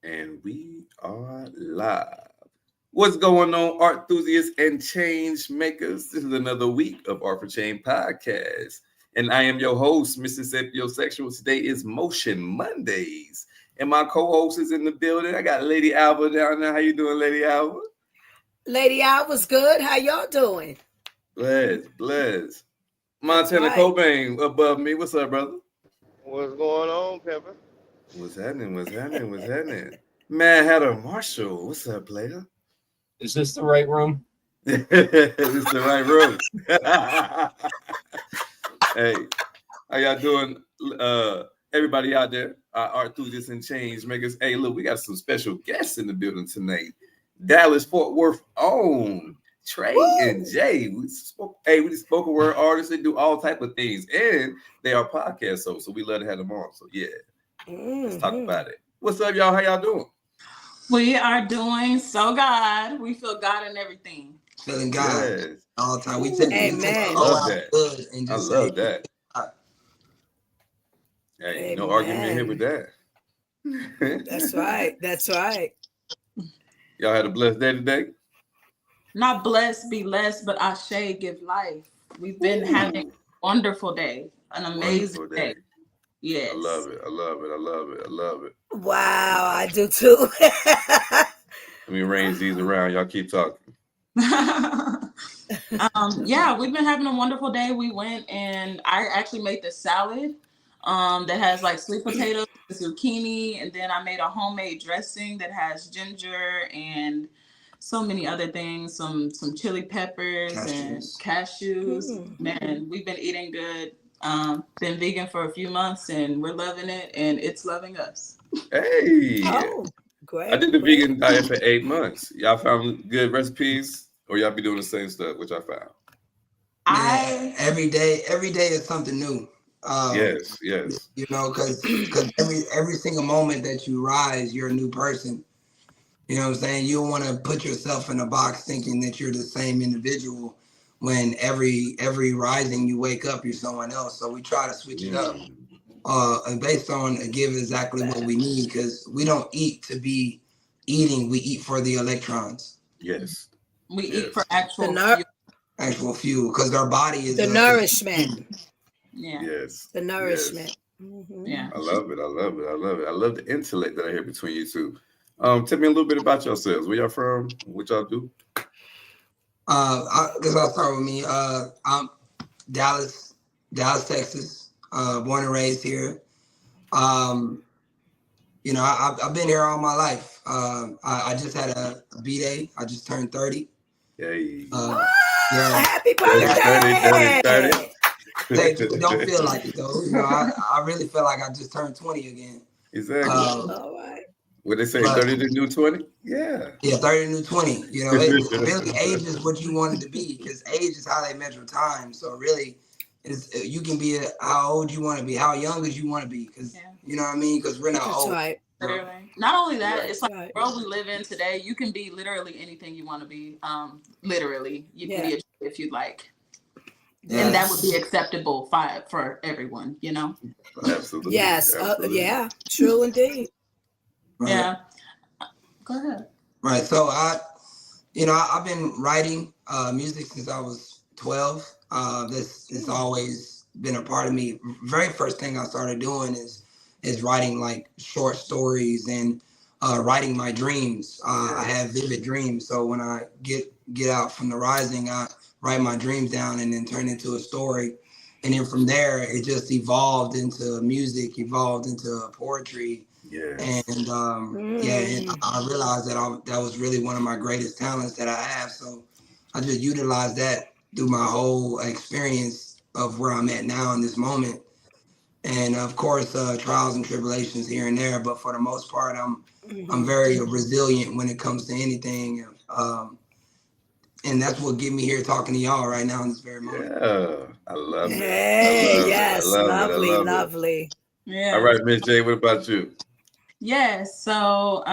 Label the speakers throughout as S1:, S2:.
S1: And we are live. What's going on, art enthusiasts and change makers? This is another week of Art for Change podcast. And I am your host, Mississippi Sexual. Today is Motion Mondays. And my co-host is in the building. I got Lady Alba down there. How you doing, Lady Alba?
S2: Lady, I was good. How y'all doing?
S1: Bless.
S2: That's
S1: Montana
S2: right.
S1: Cobain above me. What's up, brother?
S3: What's going on, Pepper?
S1: What's happening? Man, Hatter Marshall. What's up, player?
S4: Is this the right room?
S1: This is the right room. Hey, how y'all doing? Everybody out there, art enthusiasts and change makers. Hey, look, we got some special guests in the building tonight. Dallas Fort Worth own Trey and Jay. We spoken word artists. They do all type of things, and they are podcast hosts. So we love to have them on. So yeah, let's talk about it. What's up, y'all? How y'all doing?
S5: We are doing so God. We feel God in everything.
S6: Feeling God
S1: Yes.
S6: all the time. We take
S2: Amen.
S1: I love that.
S6: good and
S1: I
S6: just
S1: love
S6: say,
S1: that. Hey, no
S2: Amen.
S1: argument here with that.
S2: That's right. That's right.
S1: Y'all had a blessed day today?
S5: Not blessed, be less, but Ashe give life. We've been having a wonderful day, an amazing
S1: Wonderful
S5: day. Yes.
S1: I love it.
S2: Wow, I do too.
S1: Let me arrange these around. Y'all keep talking.
S5: Yeah, we've been having a wonderful day. We went and I actually made this salad that has like sweet potatoes, zucchini, and then I made a homemade dressing that has ginger and so many other things, some chili peppers and cashews. Man, we've been eating good. Been vegan for a few months and we're loving it and it's loving us.
S1: Hey,
S2: Oh, great.
S1: I did the
S2: great.
S1: vegan diet for 8 months. Y'all found good recipes, or y'all be doing the same stuff, which I found?
S6: man, every day is something new.
S1: Yes.
S6: You know, because every single moment that you rise, you're a new person. You know what I'm saying? You don't want to put yourself in a box thinking that you're the same individual when every rising you wake up, you're someone else. So we try to switch it up. And based on give exactly what we need, because we don't eat to be eating, we eat for the electrons.
S1: Yes.
S5: We eat for actual
S6: Actual fuel, because our body is
S2: The nourishment.
S5: Yeah.
S1: Yes.
S2: The nourishment.
S1: Yes.
S5: Yeah.
S1: I love it. I love the intellect that I hear between you two. Tell me a little bit about yourselves. Where y'all from? What y'all do?
S6: I guess I'll start with me. I'm Dallas, Texas. Born and raised here. You know, I've been here all my life. I just had a B-Day. I just turned 30.
S1: Hey.
S2: Happy
S1: Dirty.
S2: birthday.
S6: They don't feel like it though. You know, I really feel like I just turned 20 again.
S1: Exactly.
S2: All right.
S1: What they say, 30 to new 20? Yeah.
S6: Yeah, 30 to new 20. You know, really age is what you want it to be, because age is how they measure time. So really, you can be how old you want to be, how young as you want to be, because you know what I mean? Because we're not old.
S2: Right.
S5: Literally. Not only that, it's like
S2: Right.
S5: the world we live in today, you can be literally anything you want to be. Literally. You can be a if you'd like.
S6: Yes.
S5: And that would be acceptable for everyone, you know?
S1: Absolutely.
S2: Yes.
S1: Absolutely.
S2: Yeah. True indeed.
S6: Right.
S5: Yeah. Go ahead.
S6: Right. So I've been writing music since I was 12. This has always been a part of me. Very first thing I started doing is writing like short stories and writing my dreams. I have vivid dreams, so when I get out from the rising, I write my dreams down and then turn it into a story. And then from there, it just evolved into music, evolved into poetry.
S1: Yes.
S6: And and I realized that that was really one of my greatest talents that I have. So I just utilized that through my whole experience of where I'm at now in this moment. And of course, trials and tribulations here and there. But for the most part, I'm very resilient when it comes to anything. And that's what get me here talking to y'all right now in this very moment.
S1: Yeah. I love it.
S2: Hey, yes. Lovely.
S5: Yeah.
S1: All right, Miss J, what about you?
S5: Yes. So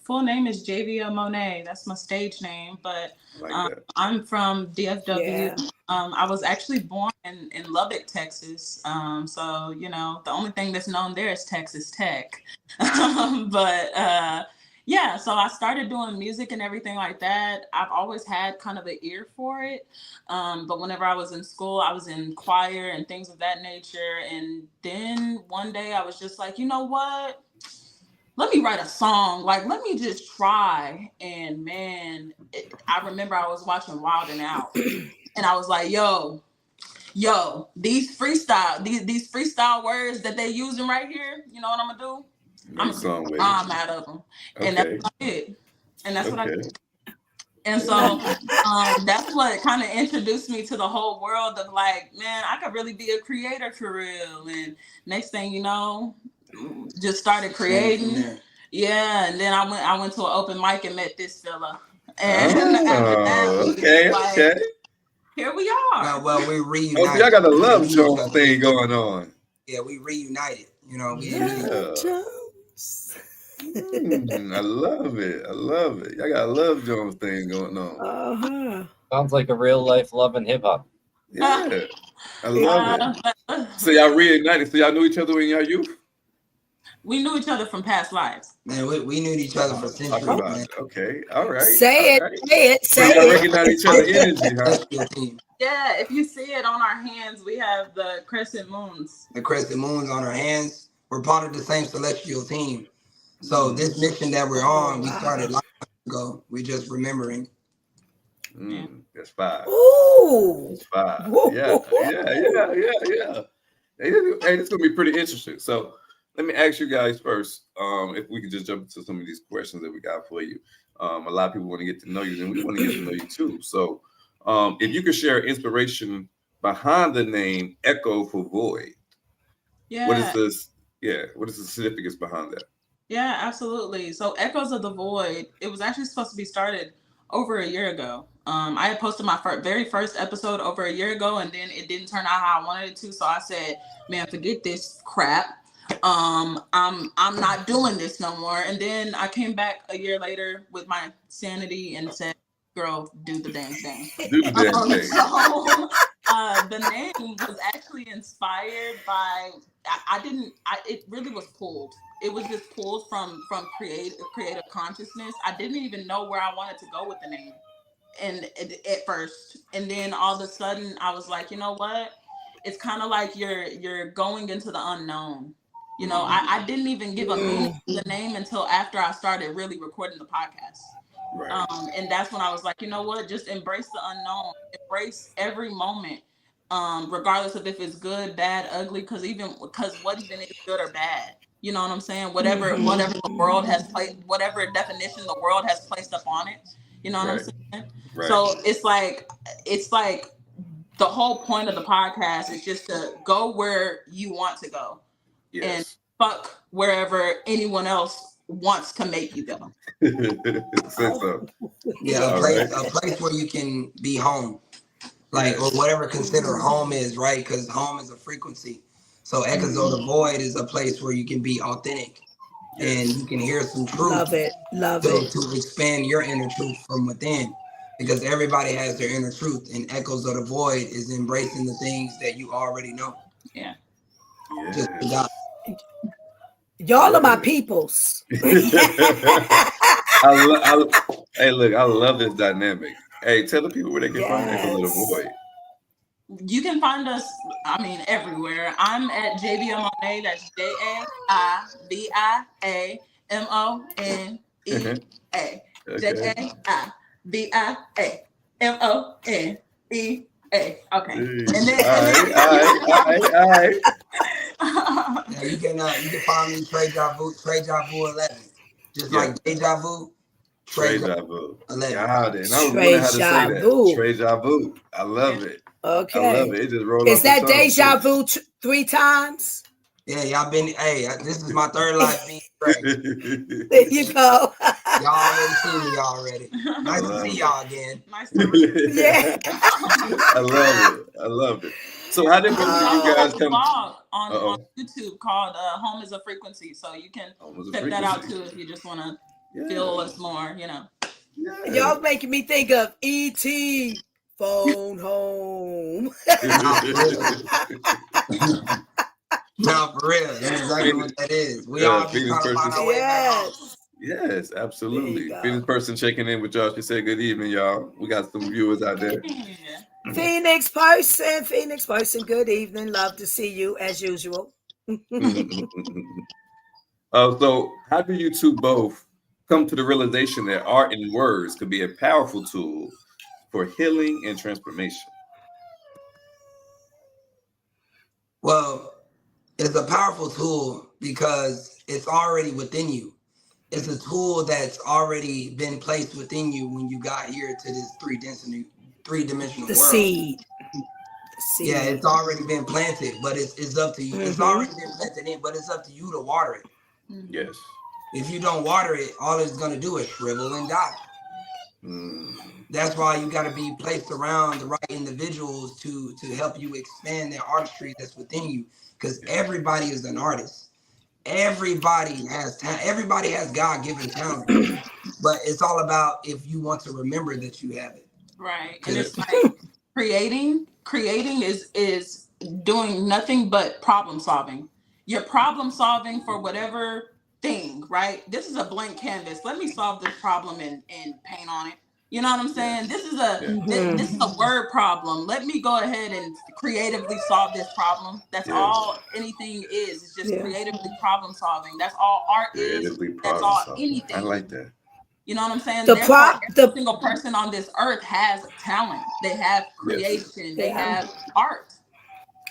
S5: full name is Javia Monet. That's my stage name. But
S1: Like that.
S5: I'm from DFW.
S2: Yeah.
S5: I was actually born in Lubbock, Texas. So, you know, the only thing that's known there is Texas Tech. Yeah, so I started doing music and everything like that. I've always had kind of an ear for it. But whenever I was in school, I was in choir and things of that nature. And then one day I was just like, you know what? Let me write a song. Like, let me just try. And man, I remember I was watching Wild 'N Out. And I was like, yo, these freestyle words that they using right here, you know what I'm gonna do? I'm gonna rhyme out of them. And that's what I did. And that's what I did. And so that's what kind of introduced me to the whole world of like, man, I could really be a creator for real. And next thing you know, just started creating. Yeah, and then I went to an open mic and met this fella. And after that, here we are.
S6: Well, we reunited.
S1: Oh, y'all got a Love Jones thing going on.
S6: Yeah, we reunited. You know,
S1: I love it. I love it. Y'all got a Love Jones thing going on.
S4: Sounds like a real life love and hip hop.
S1: Yeah, I love it. So y'all reunited. So y'all knew each other in your youth?
S5: We knew each other from past lives.
S6: Man, we knew each other for centuries, man.
S1: Okay, all right.
S2: Say it.
S1: So y'all recognize each other's energy, huh?
S5: Yeah, if you see it on our hands, we have the crescent moons.
S6: The crescent moons on our hands. We're part of the same celestial team. So this mission that we're on, we started long ago. We just remembering.
S1: That's 5.
S2: Ooh.
S1: That's 5. Yeah. Hey, this is gonna be pretty interesting. So let me ask you guys first, if we could just jump into some of these questions that we got for you. A lot of people want to get to know you, and we want to get to know you too. So if you could share inspiration behind the name Echo for Void.
S5: Yeah.
S1: What is this? Yeah. What is the significance behind that?
S5: Yeah, absolutely. So Echoes of the Void, it was actually supposed to be started over a year ago. I had posted my very first episode over a year ago, and then it didn't turn out how I wanted it to. So I said, man, forget this crap. I'm not doing this no more. And then I came back a year later with my sanity and said, girl, do the dang thing.
S1: Do the damn thing.
S5: So the name was actually inspired by, it really was pulled. It was just pulled from creative consciousness. I didn't even know where I wanted to go with the name, and at first, and then all of a sudden, I was like, you know what? It's kind of like you're going into the unknown. You know, I didn't even give a meaning to the name until after I started really recording the podcast.
S1: Right.
S5: And that's when I was like, you know what? Just embrace the unknown. Embrace every moment, regardless of if it's good, bad, ugly. Because what even is good or bad? You know what I'm saying? Whatever the world has placed, whatever definition the world has placed upon it. You know what I'm saying?
S1: Right.
S5: So it's like the whole point of the podcast is just to go where you want to go, and fuck wherever anyone else wants to make you go.
S6: Yeah, a place where you can be home, like, or whatever considered home is, right? Because home is a frequency. So Echoes of the Void is a place where you can be authentic and you can hear some truth.
S2: Love it.
S6: To expand your inner truth from within, because everybody has their inner truth, and Echoes of the Void is embracing the things that you already know.
S5: Yeah.
S6: Just God.
S2: Y'all are my peoples.
S1: Hey, look, I love this dynamic. Hey, tell the people where they can find Echoes of the Void.
S5: You can find us, everywhere. I'm at JVIA Monet. That's JAIVIAMONEA. JAIVIAMONEA. Okay. And then,
S1: all right.
S6: Yeah, you can find me Deja Vu 11. Just like Deja Vu.
S1: Deja Vu.
S6: 11.
S1: Got it. And I was wondering how to say that. Deja Vu. I love it.
S2: Okay.
S1: I love it. It just rolled
S2: Is
S1: off
S2: that
S1: the tongue.
S2: Deja Vu 3 times?
S6: Yeah, y'all been. Hey, this is my third life being straight.
S2: There you go.
S6: Y'all already seen me already. Nice to see y'all again.
S5: Nice to meet you.
S2: Yeah.
S1: I love it. So how did both of you guys come?
S5: Blog on YouTube called Home is a Frequency, so you can check that out too if you just want to feel us more. You know.
S2: Y'all making me think of E.T. phone home.
S6: No, for real. That's exactly what that is. We
S1: Yeah,
S6: all be
S1: Phoenix
S6: trying to find
S1: person.
S6: our way back home.
S2: Yes.
S1: Yes, absolutely.
S2: go.
S1: Phoenix person checking in with y'all. She said, "Good evening, y'all. We got some viewers out there."
S5: Yeah.
S2: Phoenix person, good evening. Love to see you as usual.
S1: So how do you two both come to the realization that art and words could be a powerful tool for healing and transformation?
S6: Well, it's a powerful tool because it's already within you. It's a tool that's already been placed within you when you got here to this three-dimensional
S2: The
S6: world.
S2: seed.
S6: Yeah, it's already been planted, but it's up to you. It's already been planted in, but it's up to you to water it.
S1: Yes.
S6: If you don't water it, all it's gonna do is shrivel and die. That's why you got to be placed around the right individuals to help you expand the artistry that's within you. Because everybody is an artist. Everybody has talent. Everybody has God-given talent. But it's all about if you want to remember that you have it.
S5: Right. And it's like creating is doing nothing but problem solving. You're problem solving for whatever thing, right? This is a blank canvas. Let me solve this problem and paint on it. You know what I'm saying? This is this is a word problem. Let me go ahead and creatively solve this problem. That's all anything is. It's just creatively problem solving. That's all art is. That's all anything.
S1: I like that.
S5: You know what I'm saying?
S2: The
S5: Every single person on this earth has talent. They have creation. They have art.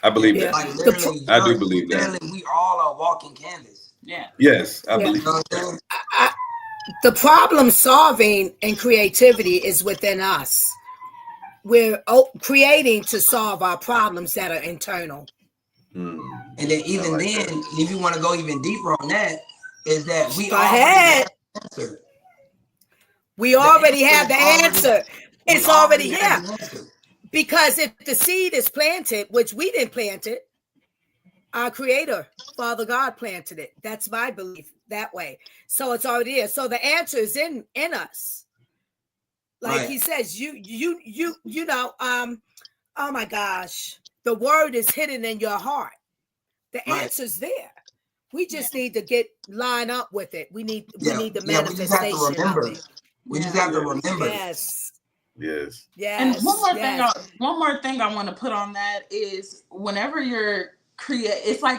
S1: I believe
S2: Yeah.
S1: that.
S6: Like literally,
S1: I do believe that.
S6: literally, we all are walking canvas.
S5: Yeah.
S1: Yes, I
S2: Yeah.
S1: believe
S6: You know what I'm
S1: that.
S6: saying?
S2: The problem solving and creativity is within us. We're creating to solve our problems that are internal.
S6: And then even
S1: like
S6: then,
S1: that.
S6: if you want to go even deeper on that, is that we
S2: Go
S6: already
S2: ahead.
S6: have the answer.
S2: We already have the answer. It's already
S6: have the answer.
S2: Because if the seed is planted, which we didn't plant it, our creator, Father God, planted it. That's my belief that way. So it's already there. So the answer is in us. Like he says, you know, oh my gosh, the word is hidden in your heart. The answer's there. We just need to get line up with it. We need the manifestation.
S6: We just have to remember. We just have to remember.
S2: Yes.
S5: And one more thing I want to put on that is whenever you're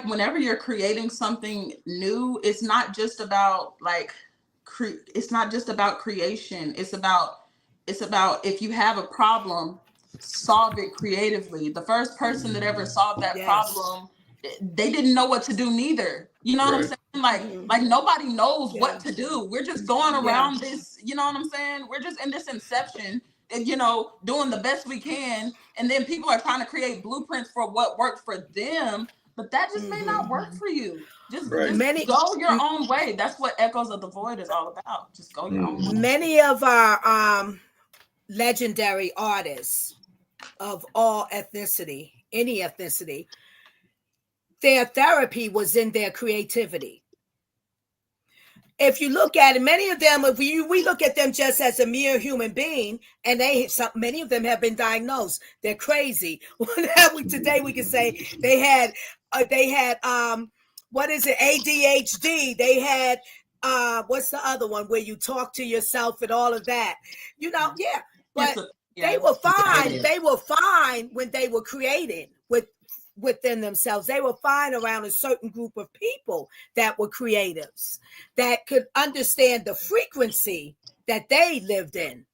S5: whenever you're creating something new, it's not just about it's not just about creation. It's about if you have a problem, solve it creatively. The first person that ever solved that problem, they didn't know what to do neither. You know what I'm saying? Like nobody knows what to do. We're just going around this, you know what I'm saying? We're just in this inception and, you know, doing the best we can. And then people are trying to create blueprints for what worked for them, but that just may not work for you. Just go your own way. That's what Echoes of the Void is all about. Just go your own way.
S2: Many of our legendary artists of all ethnicity, any ethnicity, their therapy was in their creativity. If you look at it, many of them, if we look at them just as a mere human being, and many of them have been diagnosed. They're crazy. Today we can say they had what is it, ADHD? They had what's the other one where you talk to yourself and all of that? You know, but they were fine. They were fine when they were creating within themselves. They were fine around a certain group of people that were creatives, that could understand the frequency that they lived in.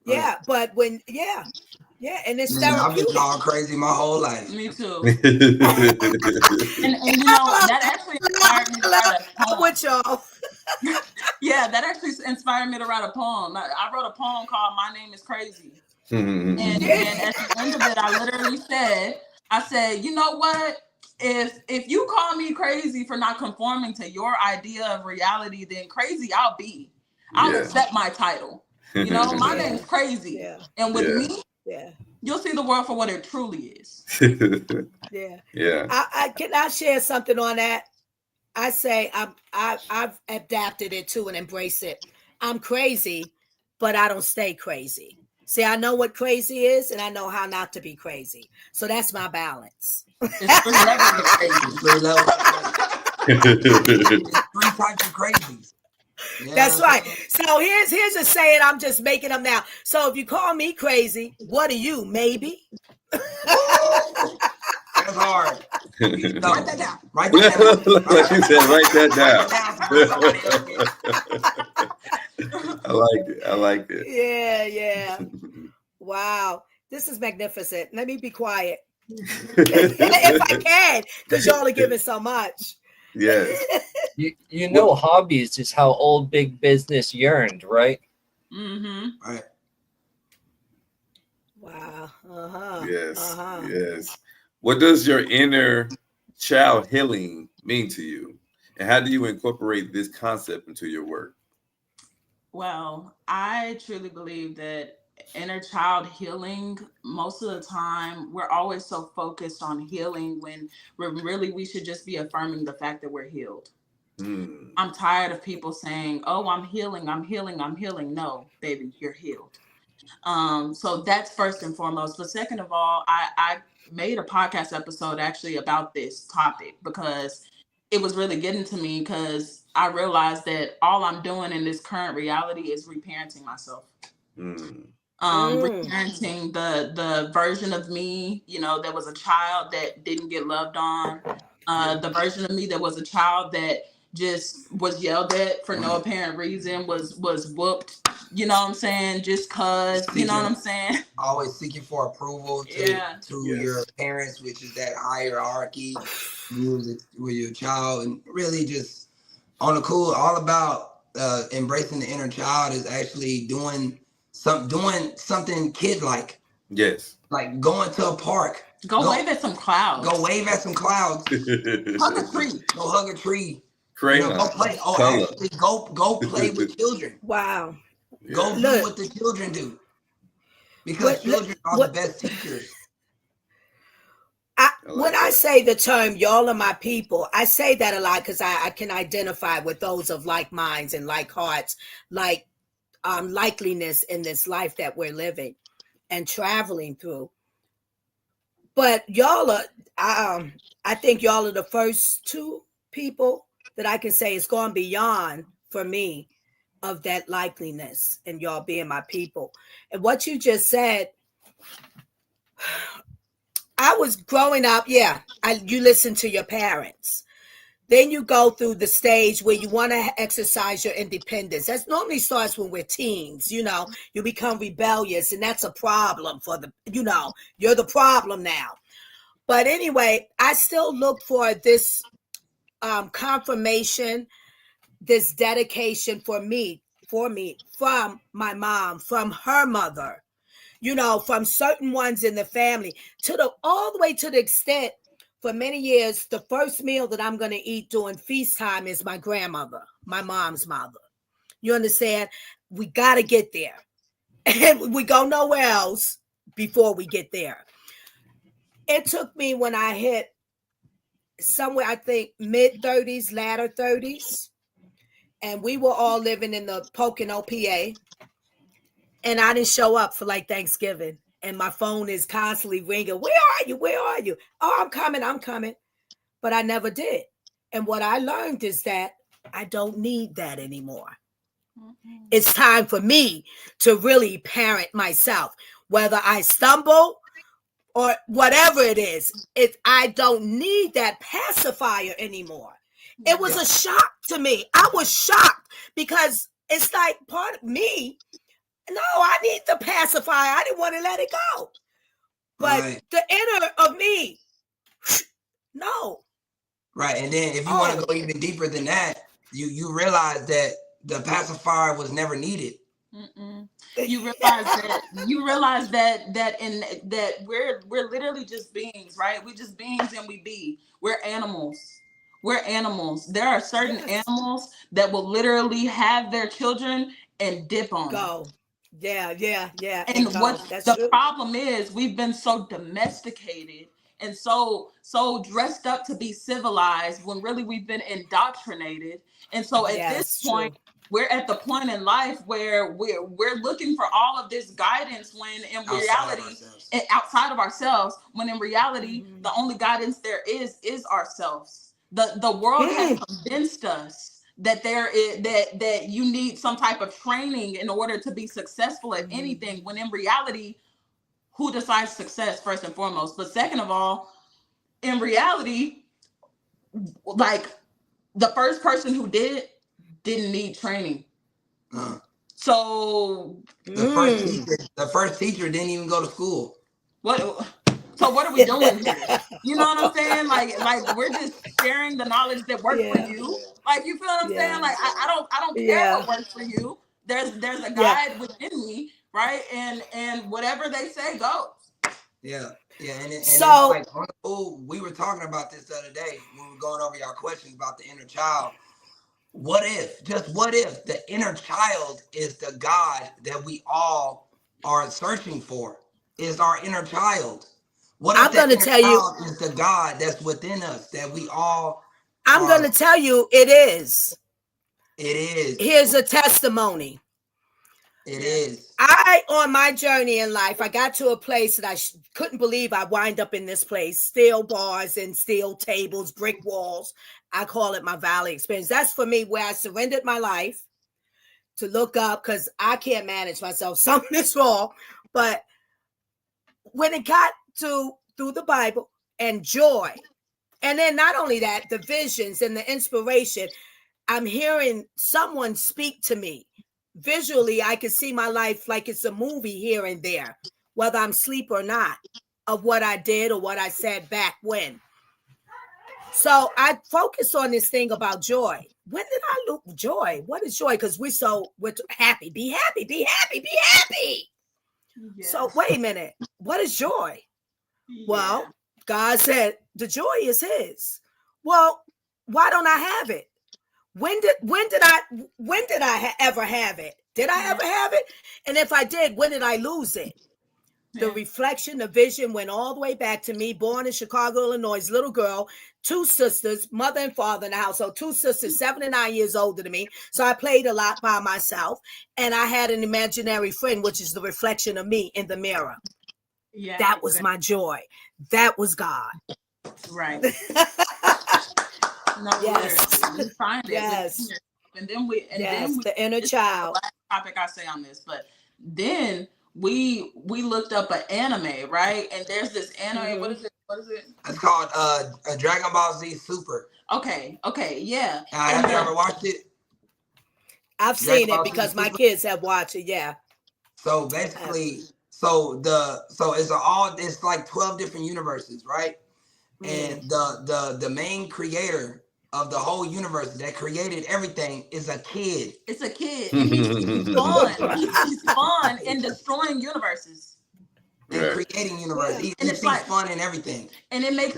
S2: But when and it's therapeutic.
S6: I've been all crazy my whole life.
S5: Me too. and you know, that actually inspired me to write a poem.
S2: With y'all.
S5: Yeah, that actually inspired me to write a poem. I wrote a poem called My Name is Crazy. And at the end of it, I said, you know what? If you call me crazy for not conforming to your idea of reality, then crazy I'll be. I'll accept my title. You know, my name's Crazy. Yeah. And with me, you'll see the world for what it truly is.
S2: I share something on that. I say I've adapted it to and embraced it. I'm crazy, but I don't stay crazy. See, I know what crazy is, and I know how not to be crazy. So that's my balance.
S5: It's 3 levels of crazy.
S6: 3 levels. It's 3 types of crazies. You
S2: That's
S6: know what I'm
S2: right.
S6: saying?
S2: So here's a saying. I'm just making them now. So if you call me crazy, what are you? Maybe.
S6: That's hard. No,
S5: Write that down.
S6: Write that down.
S1: Like you said, write that
S6: Write
S1: down. I like it. I like it.
S2: Yeah. Wow. This is magnificent. Let me be quiet. If I can, because y'all are giving so much.
S1: Yes.
S4: You know, hobbies is how old big business yearned, right?
S5: Mm-hmm.
S6: Right.
S2: Wow. Uh-huh.
S1: Yes.
S2: Uh-huh.
S1: Yes. What does your inner child healing mean to you? And how do you incorporate this concept into your work?
S5: Well, I truly believe that inner child healing, most of the time, we're always so focused on healing when we should just be affirming the fact that we're healed.
S1: Hmm.
S5: I'm tired of people saying, oh, I'm healing. No, baby, you're healed. So that's first and foremost. But second of all, I made a podcast episode actually about this topic because it was really getting to me, because I realized that all I'm doing in this current reality is reparenting myself. Reparenting the version of me, that was a child that didn't get loved on. The version of me that was a child that just was yelled at for no apparent reason, was whooped, you know what I'm saying? Just cause, you know what I'm saying?
S6: Always seeking for approval to your parents, which is that hierarchy with your child, and really just on the cool, all about embracing the inner child is actually doing something kid-like.
S1: Yes.
S6: Like going to a park.
S5: Go wave at some clouds.
S6: Go wave at some clouds.
S5: Hug a tree.
S6: Go hug a tree.
S1: Crayon.
S6: Go play. Actually, go play with children.
S2: Wow.
S6: Go do what the children do. Because children are the best teachers.
S2: When I say the term y'all are my people, I say that a lot because I can identify with those of like minds and like hearts, like likeliness in this life that we're living and traveling through. But y'all are, I think y'all are the first 2 people that I can say it's gone beyond for me of that likeliness and y'all being my people. And what you just said, I was growing up, you listen to your parents. Then you go through the stage where you want to exercise your independence. That normally starts when we're teens, you become rebellious, and that's a problem for you're the problem now. But anyway, I still look for this confirmation, this dedication for me, from my mom, from her mother, from certain ones in the family, all the way to the extent for many years, the first meal that I'm going to eat during feast time is my grandmother, my mom's mother. You understand? We got to get there. And we go nowhere else before we get there. It took me when I hit somewhere, I think mid-30s, latter 30s, and we were all living in the Pocono, PA, and I didn't show up for like Thanksgiving. And my phone is constantly ringing. Where are you? Where are you? Oh, I'm coming. But I never did. And what I learned is that I don't need that anymore. Mm-hmm. It's time for me to really parent myself. Whether I stumble or whatever it is, I don't need that pacifier anymore. It was a shock to me. I was shocked because it's like part of me. No, I need the pacifier. I didn't want to let it go. But the inner of me, no.
S6: Right. And then if you want to go even deeper than that, you realize that the pacifier was never needed.
S5: Mm-mm. You realize that we're literally just beings, right? We're just beings and we be. We're animals. There are certain animals that will literally have their children and dip on them. Yeah. And what the problem is, we've been so domesticated and so dressed up to be civilized when really we've been indoctrinated. And so at this point, we're at the point in life where we're looking for all of this guidance when in reality, outside of ourselves, when in reality, the only guidance there is ourselves. The world has convinced us that that you need some type of training in order to be successful at anything, when in reality, who decides success first and foremost? But second of all, in reality, like the first person who didn't need training. So
S6: the first teacher didn't even go to school.
S5: So what are we doing here? You know what I'm saying? Like we're just sharing the knowledge that works for you. Like, you feel what I'm saying? Like I don't care what works for you. There's a guide within me, right? And whatever they say goes.
S6: Yeah. And
S2: so
S6: like, we were talking about this the other day when we were going over y'all questions about the inner child. What if the inner child is the God that we all are searching for? Is our inner child? What if
S2: I'm going to tell you
S6: is the God that's within us that we all?
S2: I'm going to tell you it is.
S6: It is.
S2: Here's a testimony.
S6: It is.
S2: On my journey in life, I got to a place that I couldn't believe I wind up in this place. Steel bars and steel tables, brick walls. I call it my valley experience. That's for me where I surrendered my life to look up, because I can't manage myself. Something is wrong. But when it got through the Bible and joy, and then not only that, the visions and the inspiration, I'm hearing someone speak to me. Visually, I can see my life like it's a movie here and there, whether I'm asleep or not, of what I did or what I said back when. So I focus on this thing about joy. When did I lose joy? What is joy? Because we're happy. Be happy, be happy, be happy. Yes. So wait a minute. What is joy? Yeah. Well, God said the joy is his. Well, why don't I have it? When did I ever have it? Did I ever have it? And if I did, when did I lose it? The reflection, the vision went all the way back to me, born in Chicago, Illinois, little girl, 2 sisters, mother and father in the household, 2 sisters, 7 and 9 years older than me. So I played a lot by myself. And I had an imaginary friend, which is the reflection of me in the mirror. Yeah, that was my joy. That was God.
S5: Right. No, yes. We find it.
S2: Yes.
S5: And then we
S2: the inner child.
S5: The last topic I say on this, but then we looked up an anime, right? And there's this anime. What is it?
S6: It's called Dragon Ball Z Super.
S5: Okay, yeah.
S6: Have you ever watched it?
S2: I've seen it because my kids have watched it. Yeah.
S6: So basically, it's like 12 different universes, right? And the main creator of the whole universe that created everything is a kid.
S5: It's a kid. He's fun. He's fun in destroying universes.
S6: And creating universes. He sees fun in everything.
S5: And it makes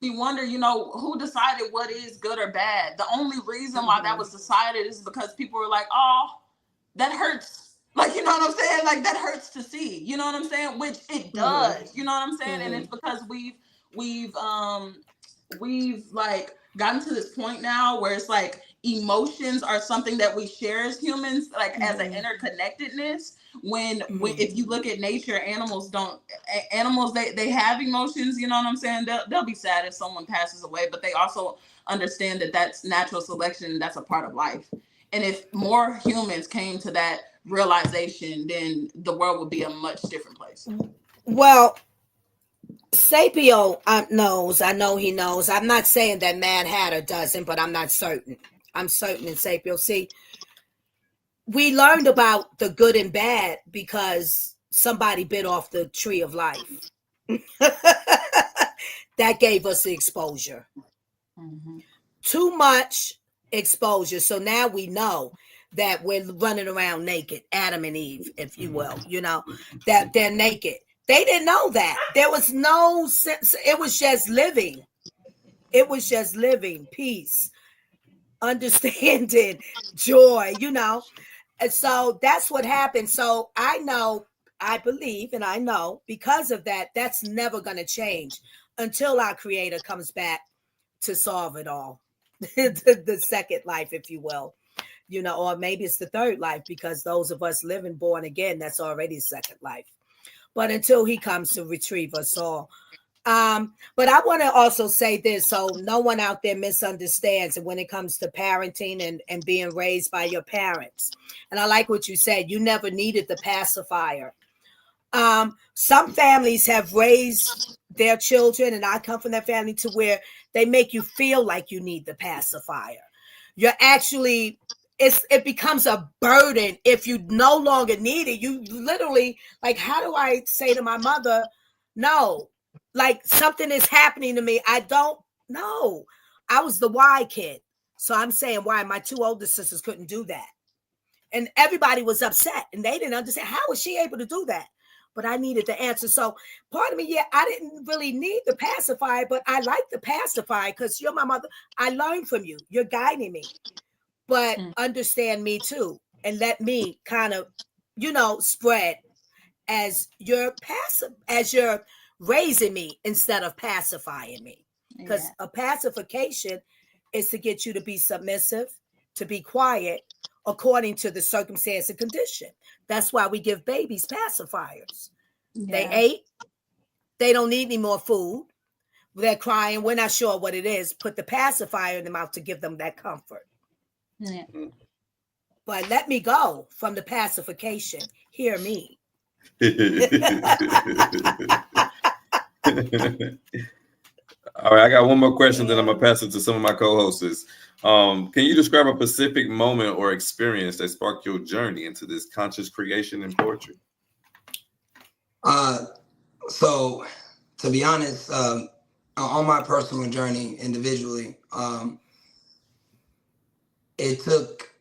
S5: me wonder, who decided what is good or bad? The only reason why that was decided is because people were like, oh, that hurts. Like, you know what I'm saying? Like, that hurts to see. You know what I'm saying? Which it does. You know what I'm saying? And it's because we've like gotten to this point now where it's like emotions are something that we share as humans, like as an interconnectedness. When if you look at nature, animals they have emotions. You know what I'm saying? They'll be sad if someone passes away, but they also understand that that's natural selection. That's a part of life. And if more humans came to that realization, then the world would be a much different place.
S2: Well, Sapio knows. I know he knows. I'm not saying that Mad Hatter doesn't, but I'm not certain. I'm certain in Sapio. See, we learned about the good and bad because somebody bit off the tree of life. That gave us the exposure. Too much exposure. So now we know that we're running around naked, Adam and Eve, if you will, that they're naked. They didn't know that. There was no sense. It was just living. It was just living, peace, understanding, joy, And so that's what happened. So I believe, and I know because of that, that's never going to change until our creator comes back to solve it all. The second life, if you will, or maybe it's the third life, because those of us living born again, that's already second life. But until he comes to retrieve us all. But I want to also say this, so no one out there misunderstands when it comes to parenting and being raised by your parents. And I like what you said. You never needed the pacifier. Some families have raised their children, and I come from that family, to where they make you feel like you need the pacifier. You're actually, it becomes a burden if you no longer need it. You literally, like, how do I say to my mother, no, like something is happening to me. I don't know. I was the why kid. So I'm saying why my two older sisters couldn't do that. And everybody was upset and they didn't understand. How was she able to do that? But I needed the answer. So part of me, yeah, I didn't really need the pacifier, but I like the pacifier because you're my mother. I learned from you. You're guiding me. But understand me too. And let me kind of, spread as you're raising me instead of pacifying me. Because a pacification is to get you to be submissive, to be quiet, according to the circumstance and condition. That's why we give babies pacifiers. They ate. They don't need any more food. They're crying. We're not sure what it is. Put the pacifier in the mouth to give them that comfort.
S5: Yeah.
S2: But let me go from the pacification. Hear me.
S1: All right, I got one more question, then I'm gonna pass it to some of my co-hosts. Can you describe a specific moment or experience that sparked your journey into this conscious creation in poetry?
S6: So to be honest, on my personal journey individually, it took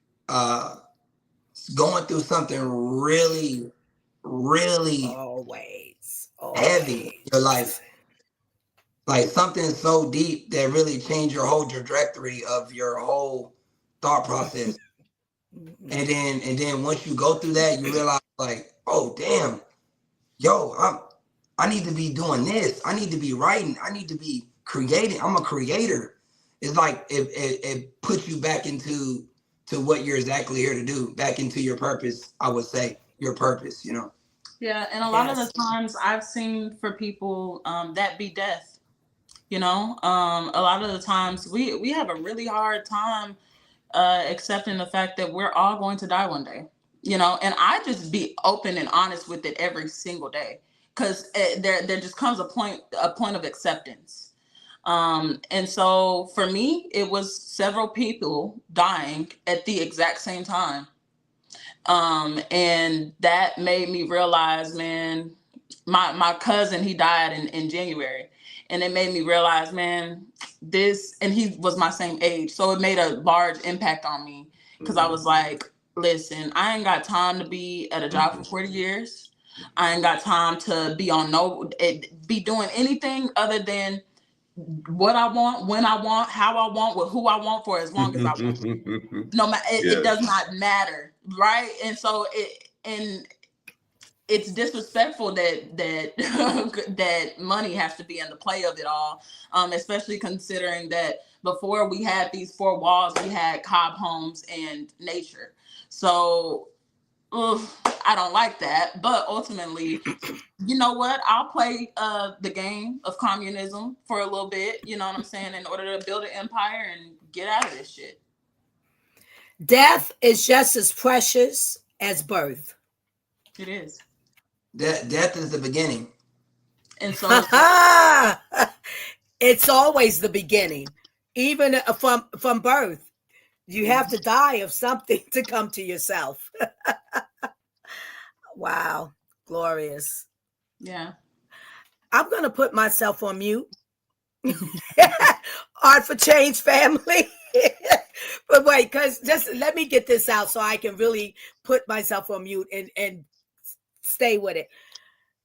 S6: going through something really, really
S2: always
S6: heavy in your life. Like something so deep that really changed your whole trajectory of your whole thought process. And then once you go through that, you realize like, oh damn, I need to be doing this. I need to be writing. I need to be creating. I'm a creator. It's like it puts you back into what you're exactly here to do, back into your purpose. I would say your purpose,
S5: Yeah, and a lot of the times I've seen for people that be death. A lot of the times we have a really hard time accepting the fact that we're all going to die one day, and I just be open and honest with it every single day, because there just comes a point of acceptance. And so for me, it was several people dying at the exact same time. And that made me realize, man, my cousin, he died in January. And it made me realize, man, and he was my same age. So it made a large impact on me, because I was like, listen, I ain't got time to be at a job for 40 years. I ain't got time to be doing anything other than what I want, when I want, how I want, with who I want, for as long as I want. No matter, it does not matter, right? And so it's disrespectful that that money has to be in the play of it all, especially considering that before we had these four walls, we had Cobb homes and nature. So I don't like that. But ultimately, you know what? I'll play the game of communism for a little bit, you know what I'm saying, in order to build an empire and get out of this shit.
S2: Death is just as precious as birth.
S5: It is.
S6: Death is the beginning.
S5: And so
S2: it's always the beginning. Even from birth, you have to die of something to come to yourself. Wow, glorious.
S5: Yeah.
S2: I'm going to put myself on mute. Art for Change family. But wait, because just let me get this out so I can really put myself on mute and stay with it.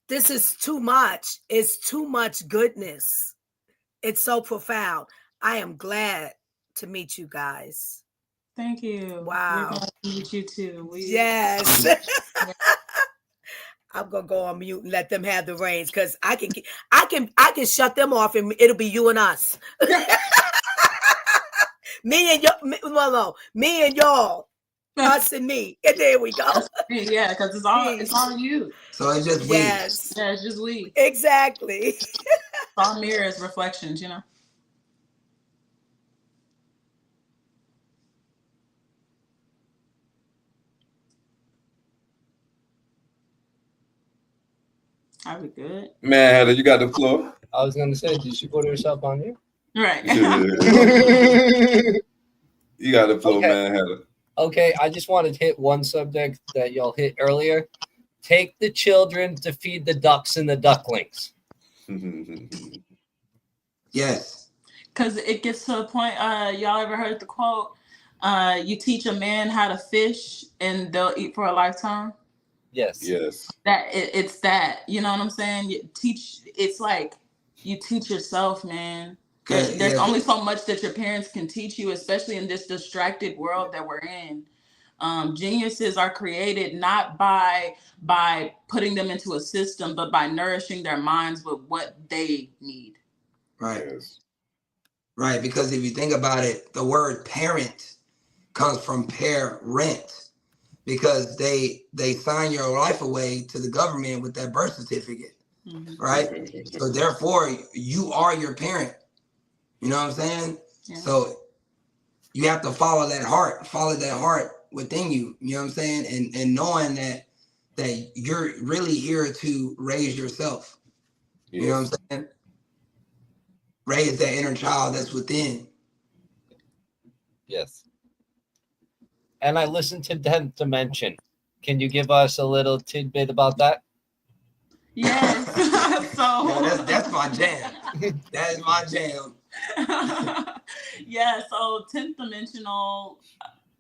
S2: This is too much. It's too much goodness. It's so profound. I am glad to meet you guys.
S5: Thank you.
S2: Wow.
S5: We're glad to meet you too.
S2: Yes. I'm gonna go on mute and let them have the reins because I can shut them off and it'll be you and us. Me and me and y'all, us and me, and there we go.
S5: Yeah, because it's all you.
S6: So it's just
S2: Yes,
S5: Yeah, it's just we.
S2: exactly.
S5: It's all mirrors, reflections, you know. I'll be good.
S1: Man, Heather, you got the floor.
S4: I was gonna say, did she put herself on here?
S5: Right.
S1: You got the floor,
S4: Okay.
S1: man, Heather.
S4: Okay, I just wanted to hit one subject that y'all hit earlier. Take the children to feed the ducks and the ducklings.
S6: yes.
S5: Because it gets to a point, y'all ever heard the quote, you teach a man how to fish and they'll eat for a lifetime?
S4: Yes.
S1: Yes.
S5: It's that, you know what I'm saying? It's like you teach yourself, man. There's only so much that your parents can teach you, especially in this distracted world that we're in. Geniuses are created not by putting them into a system, but by nourishing their minds with what they need.
S6: Right.
S1: Yes.
S6: Right. Because if you think about it, the word parent comes from parent, because they sign your life away to the government with that birth certificate.
S5: Mhm.
S6: Right. So therefore, you are your parent. You know what I'm saying?
S5: Yeah.
S6: So you have to follow that heart within you. You know what I'm saying? And knowing that you're really here to raise yourself.
S1: Yes.
S6: You know what I'm saying? Raise that inner child that's within.
S4: Yes. And I listened to 10th Dimension. Can you give us a little tidbit about that?
S5: Yes. So
S6: Yeah, that's my jam. That is my jam.
S5: Yeah, so 10th Dimensional,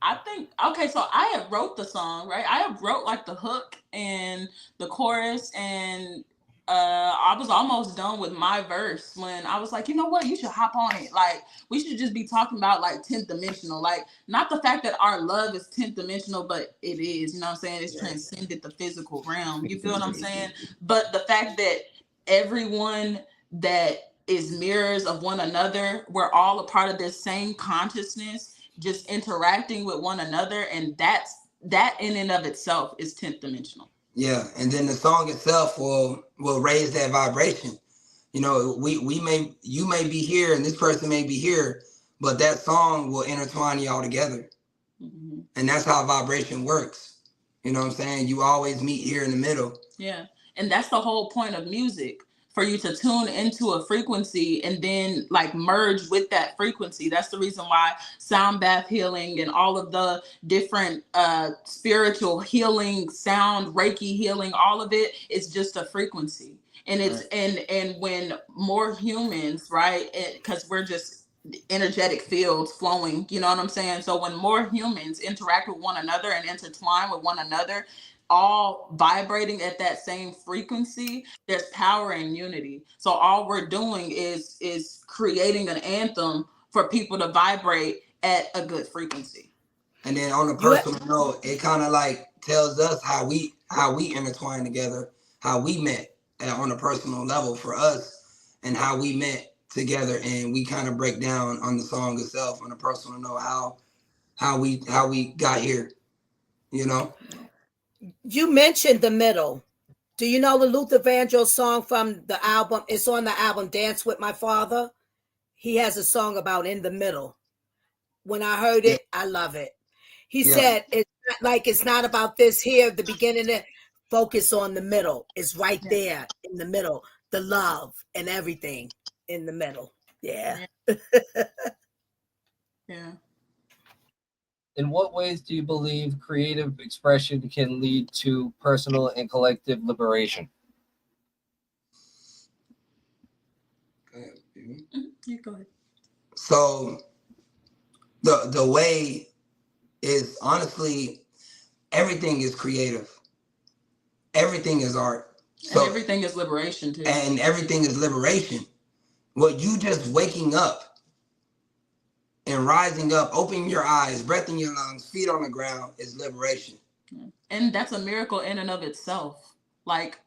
S5: I think, okay, so I have wrote the song, right? I have wrote like the hook and the chorus, and I was almost done with my verse when I was like, you know what, you should hop on it. Like, we should just be talking about like 10th dimensional, like not the fact that our love is 10th dimensional, but it is, you know what I'm saying? It's transcended the physical realm. You feel what I'm saying? But the fact that everyone that is mirrors of one another, we're all a part of this same consciousness, just interacting with one another, and that in and of itself is 10th dimensional.
S6: Yeah, and then the song itself will raise that vibration. You know, you may be here and this person may be here, but that song will intertwine y'all together.
S5: Mm-hmm.
S6: And that's how vibration works. You know what I'm saying? You always meet here in the middle.
S5: Yeah, and that's the whole point of music, for you to tune into a frequency and then like merge with that frequency. That's the reason why sound bath healing and all of the different spiritual healing, sound, Reiki healing, all of it is just a frequency. And it's and when more humans, right, because we're just energetic fields flowing, you know what I'm saying? So when more humans interact with one another and intertwine with one another, all vibrating at that same frequency, there's power and unity. So all we're doing is creating an anthem for people to vibrate at a good frequency.
S6: And then on a personal note, it kind of like tells us how we intertwine together, how we met on a personal level for us, and how we met together. And we kind of break down on the song itself on a personal note how we got here, you know.
S2: You mentioned the middle. Do you know the Luther Vandross song from the album? It's on the album Dance with My Father. He has a song about in the middle. When I heard it, I love it. He said it's not about this here, the beginning, focus on the middle. It's right there in the middle. The love and everything in the middle. Yeah.
S5: Yeah.
S4: In what ways do you believe creative expression can lead to personal and collective liberation?
S5: You go ahead.
S6: So the way is, honestly, everything is creative. Everything is art. So
S5: and everything is liberation too.
S6: And everything is liberation. Well, you just waking up and rising up, opening your eyes, breath in your lungs, feet on the ground is liberation.
S5: And that's a miracle in and of itself. Like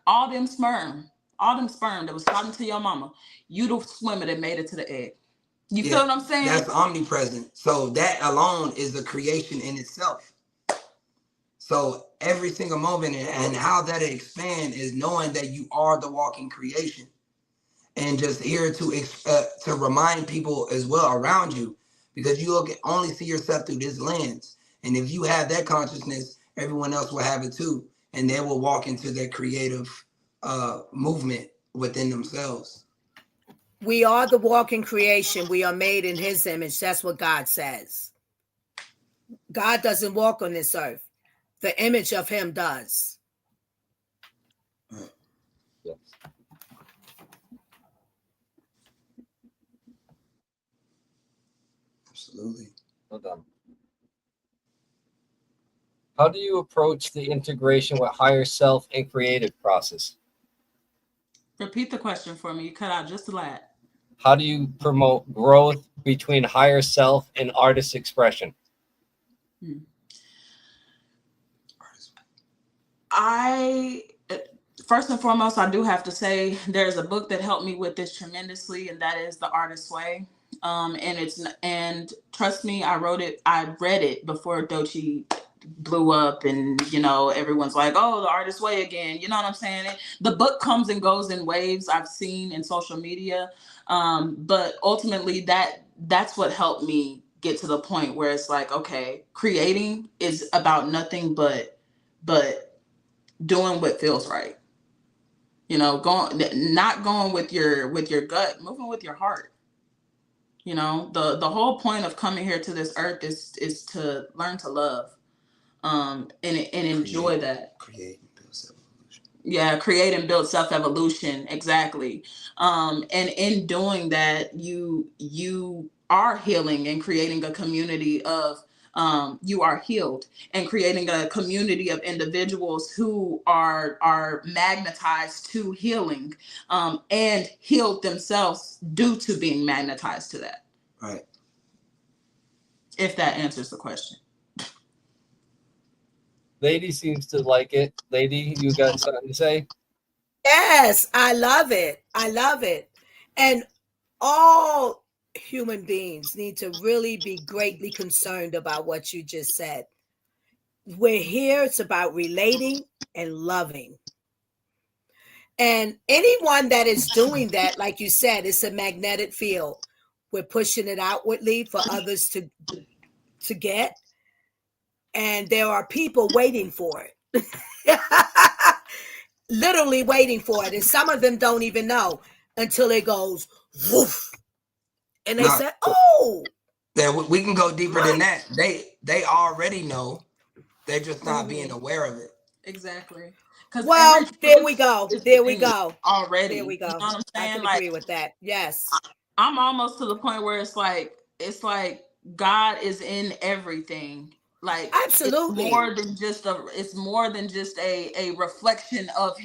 S5: all them sperm that was talking to your mama, you the swimmer that made it to the egg. You feel what I'm saying?
S6: That's omnipresent. So that alone is a creation in itself. So every single moment and how that expand is knowing that you are the walking creation. And just here to remind people as well around you, because you only see yourself through this lens. And if you have that consciousness, everyone else will have it too. And they will walk into their creative movement within themselves.
S2: We are the walking creation. We are made in his image. That's what God says. God doesn't walk on this earth. The image of him does.
S4: Yes.
S6: Absolutely.
S4: Well done. How do you approach the integration with higher self and creative process?
S5: Repeat the question for me. You cut out just a lot.
S4: How do you promote growth between higher self and artist expression?
S5: First and foremost, I do have to say there's a book that helped me with this tremendously, and that is The Artist's Way. And trust me, I read it before Doechii blew up, and everyone's like, oh, The Artist's Way again. You know what I'm saying? The book comes and goes in waves, I've seen in social media. But ultimately that's what helped me get to the point where it's like, okay, creating is about nothing but doing what feels right. Not going with your gut, moving with your heart. The whole point of coming here to this earth is to learn to love, and enjoy that.
S6: Create and build self-evolution.
S5: Yeah, create and build self-evolution. Exactly. And in doing that, you are healing and creating a community of you are healed and creating a community of individuals who are magnetized to healing, and healed themselves due to being magnetized to that.
S6: Right.
S5: If that answers the question.
S4: Lady seems to like it. Lady, you got something to say?
S2: Yes, I love it. I love it. And all human beings need to really be greatly concerned about what you just said. We're here, it's about relating and loving. And anyone that is doing that, like you said, it's a magnetic field. We're pushing it outwardly for others to get. And there are people waiting for it. Literally waiting for it. And some of them don't even know until it goes woof. And they say, oh.
S6: Then we can go deeper than that. They already know. They're just not being aware of it.
S5: Exactly.
S2: Well, there we go. There we go.
S5: Already.
S2: There we go.
S5: You know what I'm saying?
S2: I can agree with that. Yes.
S5: I'm almost to the point where it's like God is in everything. Like,
S2: absolutely,
S5: it's more than just a reflection of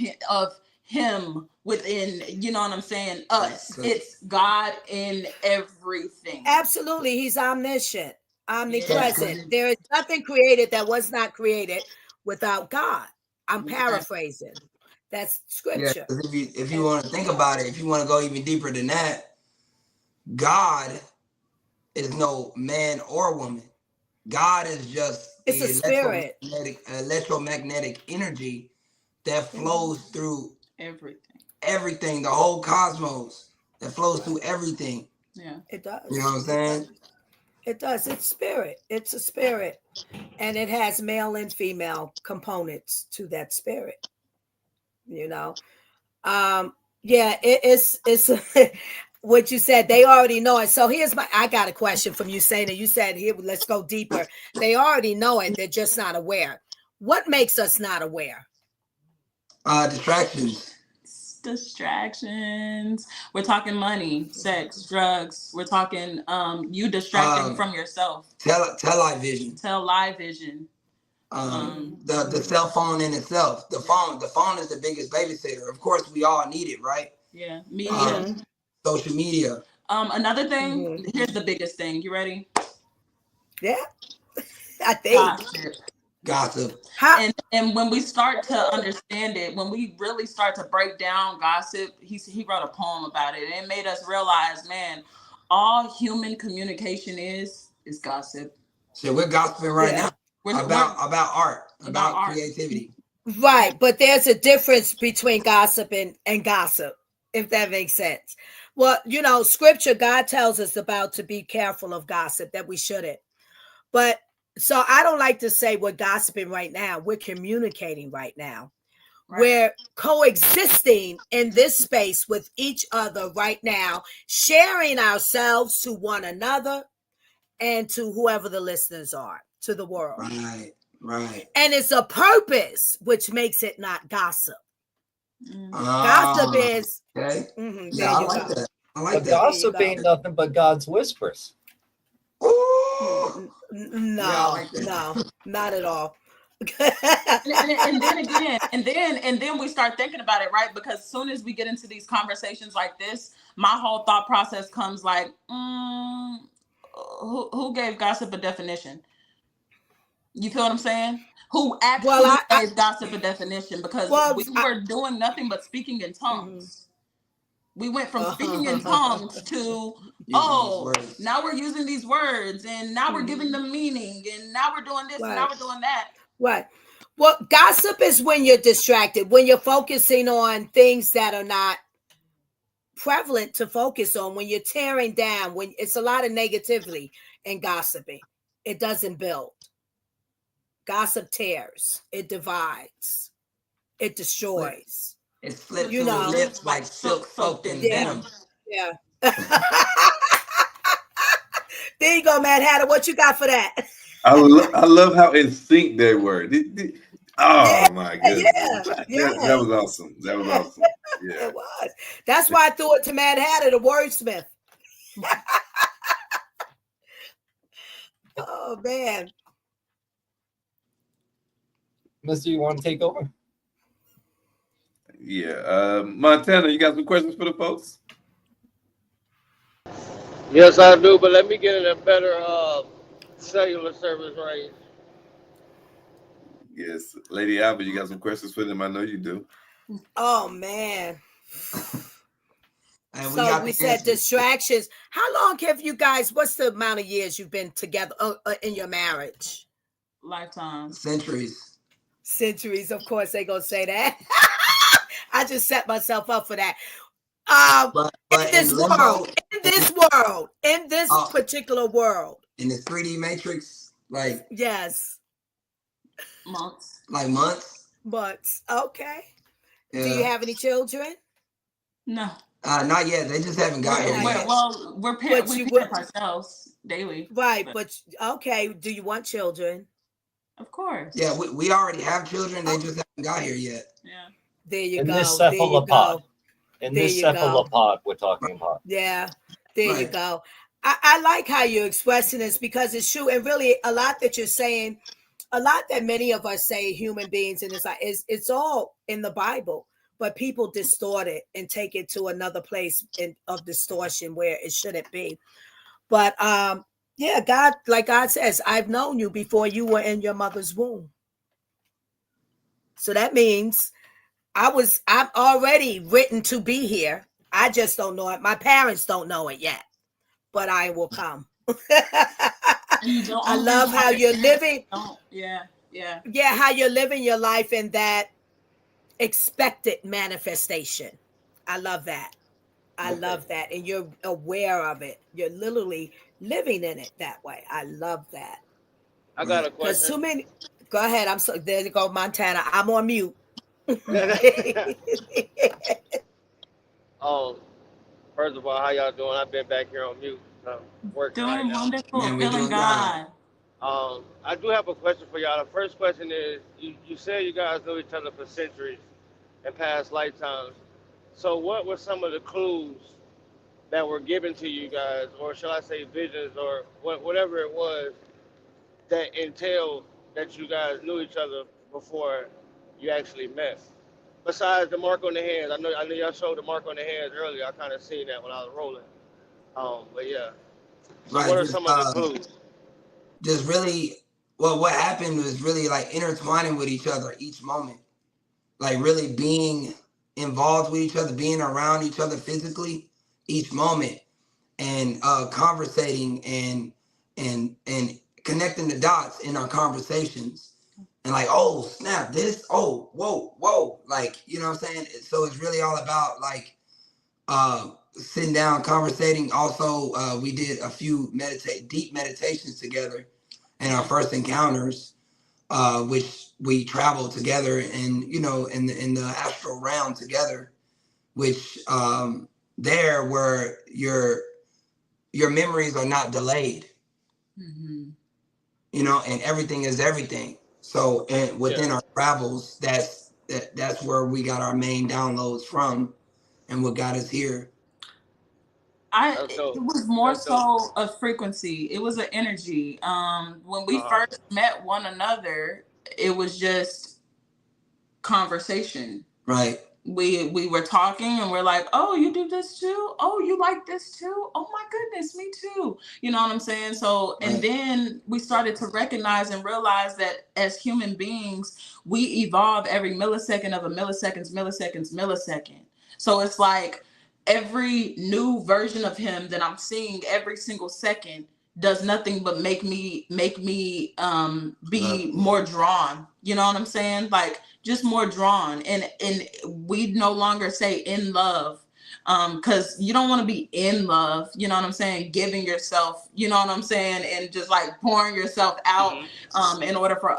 S5: him within, you know what I'm saying, us. It's God in everything.
S2: Absolutely. He's omniscient, omnipresent. There is nothing created that was not created without God. I'm paraphrasing. That's scripture.
S6: Yeah, if you want to think about it, if you want to go even deeper than that, God is no man or woman. God is just
S2: it's a spirit,
S6: electromagnetic energy that flows through
S5: everything,
S6: the whole cosmos, that flows through everything.
S5: Yeah,
S2: it does.
S6: You know what I'm saying?
S2: It does. It's spirit. It's a spirit, and it has male and female components to that spirit. It's what you said. They already know it. So I got a question from you, saying that you said here, let's go deeper. They already know it. They're just not aware. What makes us not aware?
S5: Distractions. We're talking money, sex, drugs. We're talking you distracting from yourself.
S6: Television. The cell phone in itself. The phone is the biggest babysitter. Of course, we all need it, right?
S5: Yeah. Media.
S6: Social media.
S5: Another thing. Here's the biggest thing. You ready?
S2: Yeah. I think.
S6: gossip.
S2: How?
S5: And when we start to understand it, when we really start to break down gossip, he wrote a poem about it. And it made us realize, man, all human communication is gossip.
S6: So we're gossiping right now about art, about
S5: art.
S6: creativity.
S2: Right, but there's a difference between gossip and gossip, if that makes sense. Well, you know, scripture, God tells us about to be careful of gossip, that we shouldn't. But so I don't like to say we're gossiping right now. We're communicating right now.
S5: Right.
S2: We're coexisting in this space with each other right now, sharing ourselves to one another and to whoever the listeners are, to the world.
S6: Right.
S2: And it's a purpose, which makes it not gossip.
S5: Mm.
S2: Gossip is
S6: okay.
S2: Mhm,
S6: Yeah, I like that. I like
S4: But
S6: that.
S4: gossip ain't nothing but God's whispers.
S6: Ooh.
S2: No,
S6: Yeah, I like that.
S2: no, not at all.
S5: and then we start thinking about it, right? Because as soon as we get into these conversations like this, my whole thought process comes like, who gave gossip a definition? You feel what I'm saying? Who actually gave gossip a definition? Because we were doing nothing but speaking in tongues. We went from speaking in tongues to, now we're using these words, and now we're giving them meaning, and now we're doing this, and now we're doing that.
S2: Right. Well, gossip is when you're distracted, when you're focusing on things that are not prevalent to focus on, when you're tearing down, when it's a lot of negativity in gossiping. It doesn't build. Gossip tears, it divides, it destroys.
S6: It slips through the lips like silk soaked in venom.
S2: Yeah. There you go, Mad Hatter. What you got for that?
S1: I love how in sync they were. My goodness. That was awesome. That was awesome. Yeah.
S2: It was. That's why I threw it to Mad Hatter, the wordsmith. Oh, man.
S4: Mister, you want to take over?
S1: Yeah. Montana, you got some questions for the folks?
S3: Yes, I do, but let me get in a better cellular service range.
S1: Yes. Lady Albert, you got some questions for them? I know you do.
S2: Oh, man.
S6: And
S2: so we said distractions. How long have you guys, what's the amount of years you've been together in your marriage?
S5: Lifetime.
S2: Centuries, of course they gonna say that. I just set myself up for that. But in this particular world,
S6: in the 3D matrix, like
S5: months.
S6: Like months.
S2: Okay.
S6: Yeah.
S2: Do you have any children?
S5: No.
S6: Not yet. They just haven't got here yet.
S5: Well, we parent ourselves daily.
S2: Right, but okay. Do you want children?
S5: Of course.
S6: Yeah, we already have children. They just haven't got here yet.
S5: Yeah.
S2: There you
S4: in
S2: go.
S4: This cephalopod. In
S2: there
S4: this cephalopod we're talking about.
S2: Yeah. There you go. I like how you're expressing this because it's true. And really a lot that you're saying, a lot that many of us say human beings in this it's all in the Bible, but people distort it and take it to another place of distortion where it shouldn't be. But yeah, God, like God says, I've known you before you were in your mother's womb. So that means I'm already written to be here. I just don't know it. My parents don't know it yet, but I will come. I love how you're living.
S5: Yeah.
S2: How you're living your life in that expected manifestation. I love that. I love that. And you're aware of it. You're literally living in it that way. I love that.
S3: I got a question.
S2: Too many. Go ahead. There you go, Montana. I'm on mute.
S3: First of all, how y'all doing? I've been back here on mute. Working
S5: doing
S3: right now.
S5: Wonderful. Feeling God.
S3: I do have a question for y'all. The first question is, you said you guys know each other for centuries and past lifetimes. So what were some of the clues that were given to you guys, or shall I say visions, or whatever it was, that entailed that you guys knew each other before you actually met? Besides the mark on the hands, I know y'all showed the mark on the hands earlier. I kind of seen that when I was rolling. But yeah. So what are some of the clues?
S6: Just really well, what happened was really like intertwining with each other each moment, like really being involved with each other, being around each other physically each moment, and conversating and connecting the dots in our conversations, and like, oh snap, this, oh whoa, like, you know what I'm saying? So it's really all about like sitting down, conversating. Also, we did a few deep meditations together in our first encounters, which we traveled together and, you know, in the astral realm together, which there where your memories are not delayed,
S5: Mm-hmm.
S6: you know, and everything is everything. So, and within our travels, that's where we got our main downloads from, and what got us here.
S3: That's
S5: It
S3: dope.
S5: was more
S3: That's dope.
S5: so a frequency. It was an energy. When we first met one another, it was just conversation.
S6: Right.
S5: We were talking and we're like, oh, you do this too? Oh, you like this too? Oh my goodness, me too. You know what I'm saying? So, and
S6: Right.
S5: then we started to recognize and realize that as human beings, we evolve every millisecond of a millisecond. So it's like every new version of him that I'm seeing every single second does nothing but make me be more drawn. You know what I'm saying? Like just more drawn, and we no longer say in love, because you don't want to be in love, you know what I'm saying, giving yourself, you know what I'm saying, and just like pouring yourself out in order for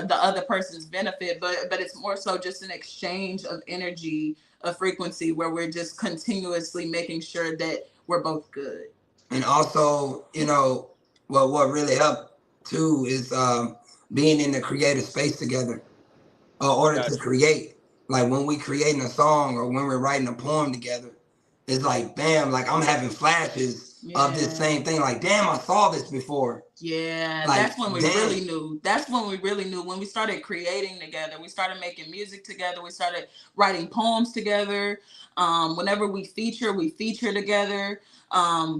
S5: the other person's benefit, but it's more so just an exchange of energy, a frequency where we're just continuously making sure that we're both good.
S6: And also, you know, well, what really helped too is being in the creative space together in order to create. Like when we creating a song or when we're writing a poem together, it's like, bam, like I'm having flashes of this same thing. Like, damn, I saw this before.
S5: Yeah,
S6: Like,
S5: that's when we really knew. That's when we really knew, when we started creating together. We started making music together. We started writing poems together. Whenever we feature together.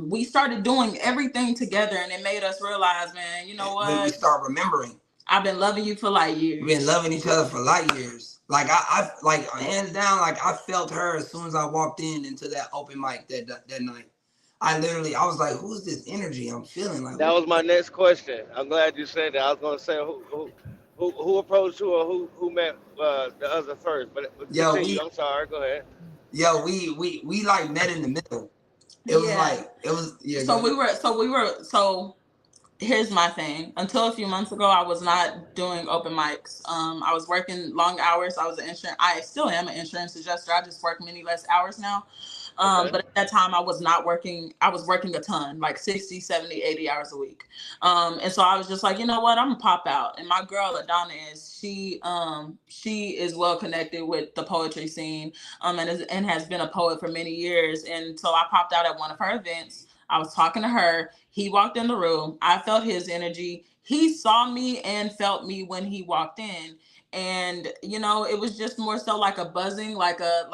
S5: We started doing everything together, and it made us realize, man, you know what?
S6: We start remembering.
S5: I've been loving you for light years.
S6: We've been loving each other for light years. Like I like hands down, like I felt her as soon as I walked into that open mic that night. I was like, who's this energy I'm feeling? Like
S3: That was my next question. I'm glad you said that. I was gonna say who approached who, or who met the other first. But continue. I'm sorry. Go ahead.
S6: Yo, we like met in the middle. It was like
S5: So here's my thing. Until a few months ago, I was not doing open mics. I was working long hours. I still am an insurance adjuster. I just work many less hours now. But at that time I was not working. I was working a ton, like 60, 70, 80 hours a week. And so I was just like, you know what, I'm gonna pop out. And my girl Adana she is well connected with the poetry scene, and has been a poet for many years. And so I popped out at one of her events. I was talking to her. He walked in the room. I felt his energy. He saw me and felt me when he walked in. And, you know, it was just more so like a buzzing, like a,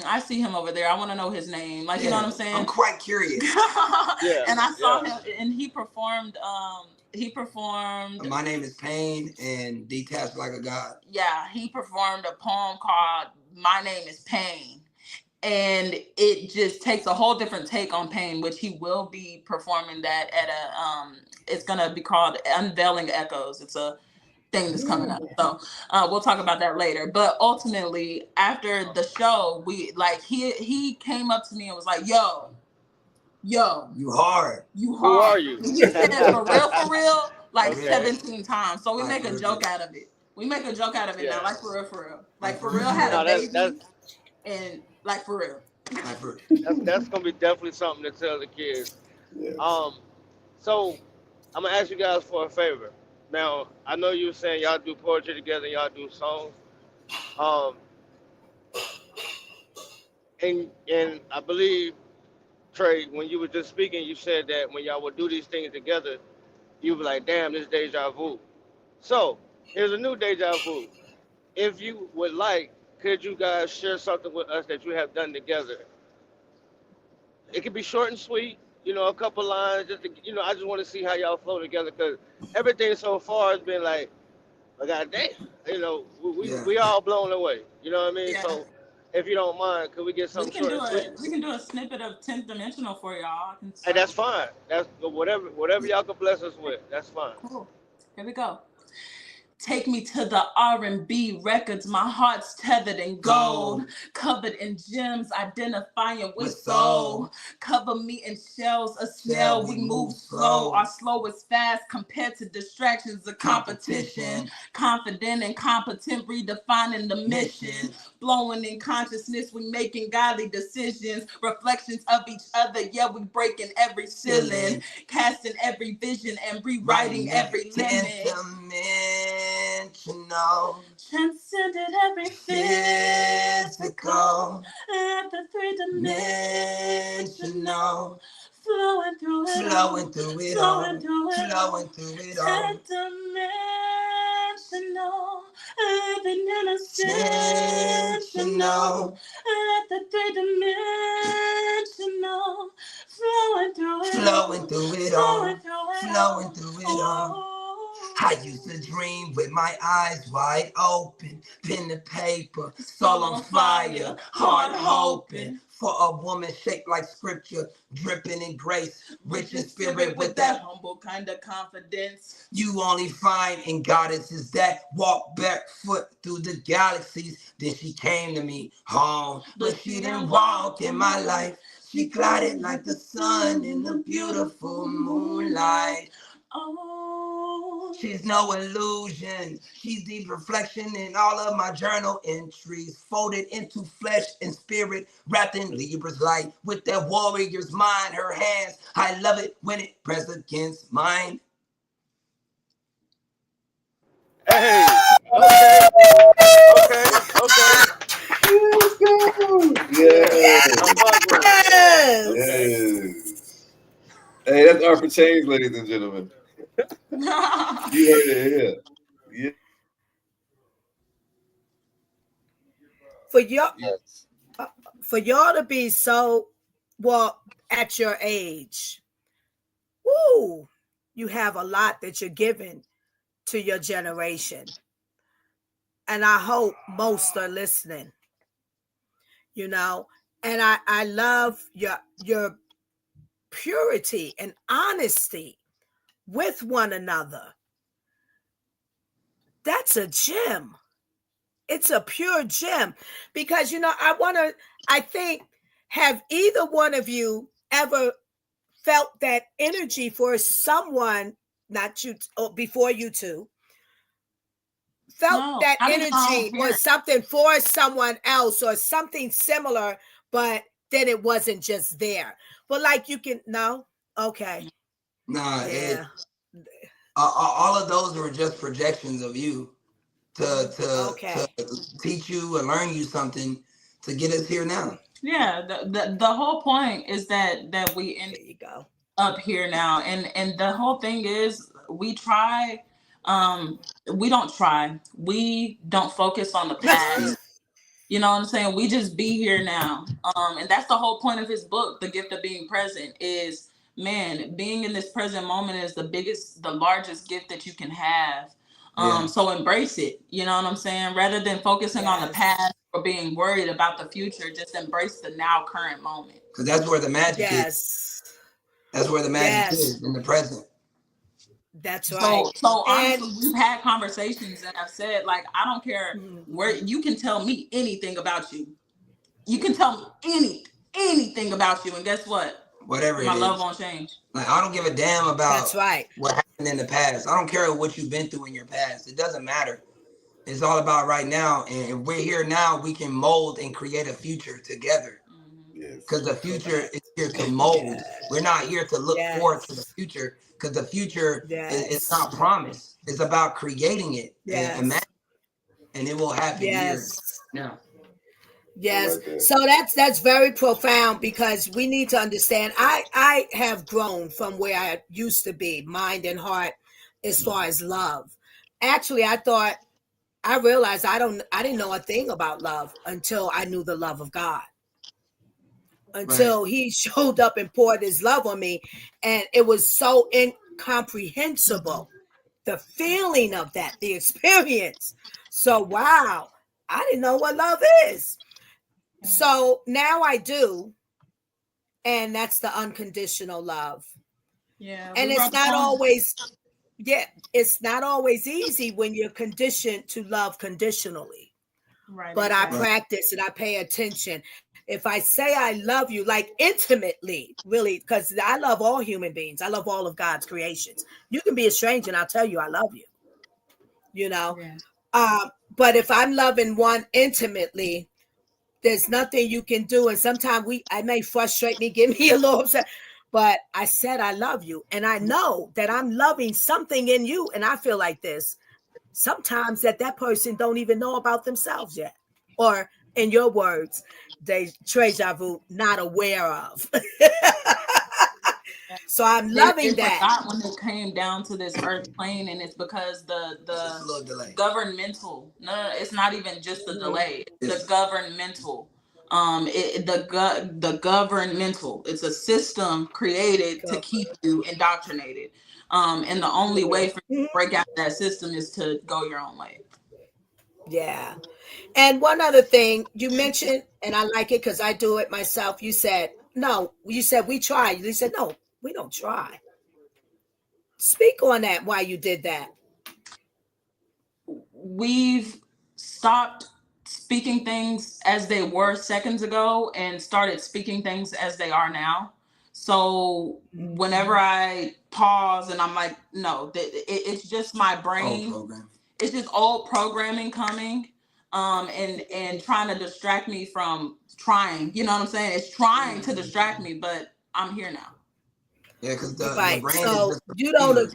S5: I see him over there. I want to know his name. Like, you know what I'm saying?
S6: I'm quite curious.
S5: And I saw him, and he performed.
S6: My Name Is Pain and Detached Like a God.
S5: Yeah, he performed a poem called My Name Is Pain. And it just takes a whole different take on pain, which he will be performing that at it's going to be called Unveiling Echoes. It's a thing that's coming up. So we'll talk about that later. But ultimately, after the show, he came up to me and was like, yo,
S6: you hard.
S3: Who are you?
S5: He said for real, like 17 times. So we make a joke out of it. Now, like for real. Like for real had a baby. And like for real.
S3: That's gonna be definitely something to tell the kids. So I'm gonna ask you guys for a favor. Now I know you were saying y'all do poetry together, y'all do songs. And I believe, Trey, when you were just speaking, you said that when y'all would do these things together, you were like, damn, this deja vu. So here's a new deja vu. If you would like, could you guys share something with us that you have done together? It could be short and sweet. a couple lines just to, I just want to see how y'all flow together because everything so far has been like, oh, God damn,
S6: Yeah.
S3: we all blown away. You know what I mean?
S5: Yeah.
S3: So if you don't mind, could we get
S5: We
S3: something
S5: can
S3: short
S5: do
S3: and sweet?
S5: a snippet of 10th Dimensional for y'all. I can
S3: Hey, that's
S5: start.
S3: fine. That's whatever y'all can bless us with. That's fine.
S5: Cool. Here we go. Take me to the R&B records. My heart's tethered in gold, covered in gems, identifying with soul. Cover me in shells, a snail. We move slow. Our slow is fast compared to distractions of competition. Confident and competent, redefining the mission. Flowing in consciousness, we making godly decisions. Reflections of each other, yeah, we breaking every ceiling. Casting every vision and rewriting every limit.
S6: Dimensional,
S5: Transcended every
S6: physical,
S5: at the
S6: dimensional,
S5: flowing through it
S6: flowing through it all, flowing through it all.
S5: 10th dimensional, living in
S6: Dimensional,
S5: at the 3-dimensional, flowing through it all,
S6: flowing through it all. I used to dream with my eyes wide open, pen to paper, soul on fire, heart hoping for a woman shaped like scripture, dripping in grace, rich in spirit with that
S5: humble kind of confidence.
S6: you only find in goddesses that walk barefoot through the galaxies. Then she came to me home, but she didn't walk in my life. She glided like the sun in the beautiful moonlight.
S5: Oh,
S6: She's no illusion. She's deep reflection in all of my journal entries, folded into flesh and spirit, wrapped in Libra's light. With that warrior's mind, her hands, I love it when it pressed against mine.
S3: Hey, okay.
S1: Yeah.
S3: I'm fucking with it.
S2: Yes.
S3: Okay.
S1: Yes. Hey, that's Art for Change, ladies and gentlemen. You heard it here. Yeah. Yes.
S2: For y'all to be so at your age, woo, you have a lot that you're giving to your generation. And I hope most are listening, and I love your purity and honesty with one another. That's a gem. It's a pure gem because, I think, have either one of you ever felt that energy for someone, not you, before you two, felt that energy was something for someone else or something similar, but then it wasn't just there. But like no? Okay.
S6: Nah,
S2: Yeah.
S6: all of those were just projections of you to teach you and learn you something to get us here now.
S5: Yeah, the whole point is that we end up here now, and the whole thing is we try. We don't try. We don't focus on the past. You know what I'm saying? We just be here now. And that's the whole point of his book, The Gift of Being Present, is, man, being in this present moment is the largest gift that you can have. So embrace it. You know what I'm saying? Rather than focusing on the past or being worried about the future, just embrace the now current moment.
S6: Because that's where the magic is. That's where the magic is, in the present.
S2: That's right.
S5: So honestly, we've had conversations and I've said, like, I don't care where you can tell me anything about you. You can tell me anything about you, and guess what?
S6: Whatever
S5: my love won't change.
S6: Like, I don't give a damn about
S2: what
S6: happened in the past. I don't care what you've been through in your past. It doesn't matter. It's all about right now. And if we're here now, we can mold and create a future together. Because the future is here to mold. We're not here to look forward to the future, because the future is not promised. It's about creating it and it will happen here now.
S2: Yes. So that's very profound, because we need to understand. I have grown from where I used to be, mind and heart, as far as love. Actually, I realized I didn't know a thing about love until I knew the love of God. until he showed up and poured his love on me. And it was so incomprehensible. The feeling of that, the experience. So, wow, I didn't know what love is. So now I do. And that's the unconditional love.
S5: Yeah.
S2: And it's not always, it's not always easy when you're conditioned to love conditionally.
S5: Right.
S2: But
S5: exactly.
S2: I practice and I pay attention. If I say I love you, like intimately, really, because I love all human beings. I love all of God's creations. You can be a stranger and I'll tell you I love you. You know?
S5: Yeah.
S2: But if I'm loving one intimately, there's nothing you can do. And sometimes I may frustrate me, get me a little upset. But I said I love you. And I know that I'm loving something in you. And I feel like this. Sometimes that person don't even know about themselves yet. Or in your words, they déjà vu, not aware of. So I'm loving
S5: they
S2: that.
S5: forgot when they came down to this earth plane, and it's because the governmental. No, it's not even just the delay. It's the governmental. The governmental. It's a system created to keep you indoctrinated. And the only way for you to break out of that system is to go your own way.
S2: Yeah. And one other thing you mentioned, and I like it because I do it myself. You said, no, you said we try. You said, no, we don't try. Speak on that, why you did that.
S5: We've stopped speaking things as they were seconds ago and started speaking things as they are now. So whenever I pause and I'm like, no, it's just my brain. It's just old programming coming and trying to distract me from trying. You know what I'm saying? It's trying to distract me, but I'm here now.
S6: Yeah, because the brain
S2: so
S6: is just
S2: you don't.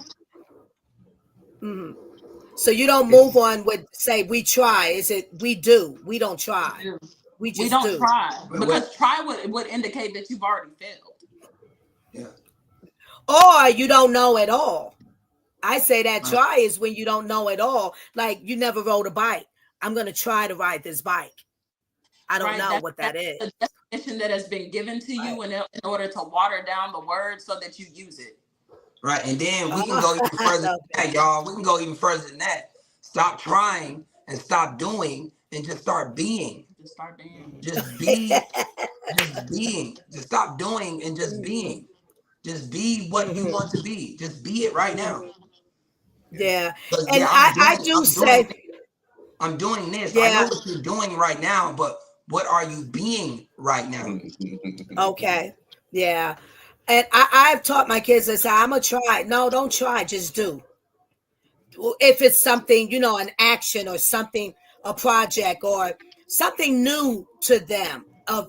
S2: So you don't move on with say we try. Is it we do? We don't try. We just
S5: don't
S2: do.
S5: try because try would indicate that you've already failed.
S6: Yeah.
S2: Or you don't know at all. I say that try is when you don't know at all. Like you never rode a bike. I'm going to try to ride this bike. I don't know what that is.
S5: The definition that has been given to you in order to water down the word so that you use it.
S6: Right. And then we can go even further than that, y'all. We can go even further than that. Stop trying and stop doing and just start being.
S5: Just start being.
S6: Just be. Just being. Just stop doing and just being. Just be what you want to be. Just be it right now.
S2: Yeah. And I do say
S6: I'm doing this.
S2: Yeah.
S6: I know what you're doing right now, but what are you being right now?
S2: Okay. Yeah. And I've taught my kids, I say, I'm going to try. No, don't try. Just do. If it's something, an action or something, a project or something new to them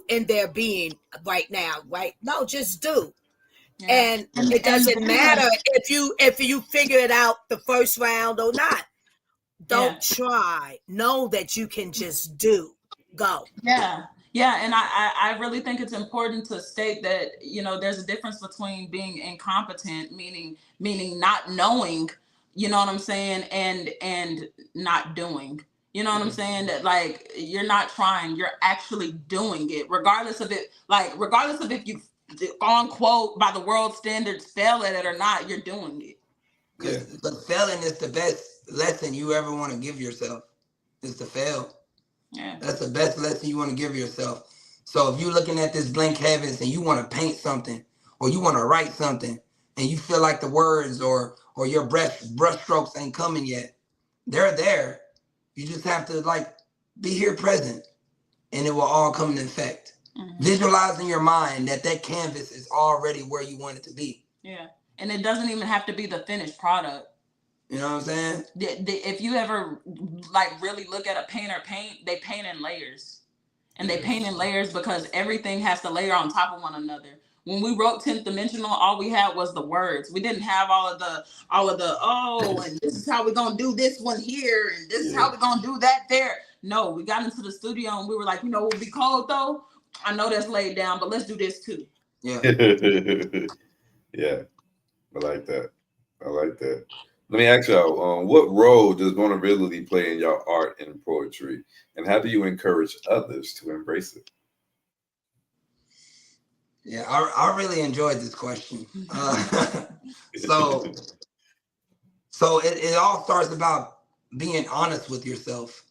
S2: in their being right now, right? No, just do. Yeah. And it doesn't matter if you figure it out the first round or not. Don't try. Know that you can just do. Go.
S5: Yeah. Yeah. And I really think it's important to state that, there's a difference between being incompetent, meaning not knowing, you know what I'm saying, and not doing. You know what I'm saying? That like you're not trying, you're actually doing it, regardless of if you quote by the world standards fail at it or not, you're doing it.
S6: But failing is the best lesson you ever want to give yourself, is to fail.
S5: Yeah.
S6: That's the best lesson you want to give yourself. So if you're looking at this blank canvas and you want to paint something or you want to write something and you feel like the words or your brush strokes ain't coming yet, they're there. You just have to be here present and it will all come into effect. Mm-hmm. Visualize in your mind that canvas is already where you want it to be.
S5: Yeah. And it doesn't even have to be the finished product.
S6: You know what I'm saying?
S5: If you ever really look at a painter paint, they paint in layers. And they paint in layers because everything has to layer on top of one another. When we wrote 10th Dimensional, all we had was the words. We didn't have all of the and this is how we're gonna do this one here, and this is how we're gonna do that there. No, we got into the studio and we were like, what would be cold though? I know that's laid down, but let's do this too.
S6: Yeah.
S1: Yeah. I like that. Let me ask y'all, what role does vulnerability play in your art and poetry? And how do you encourage others to embrace it?
S6: Yeah, I really enjoyed this question. So it all starts about being honest with yourself.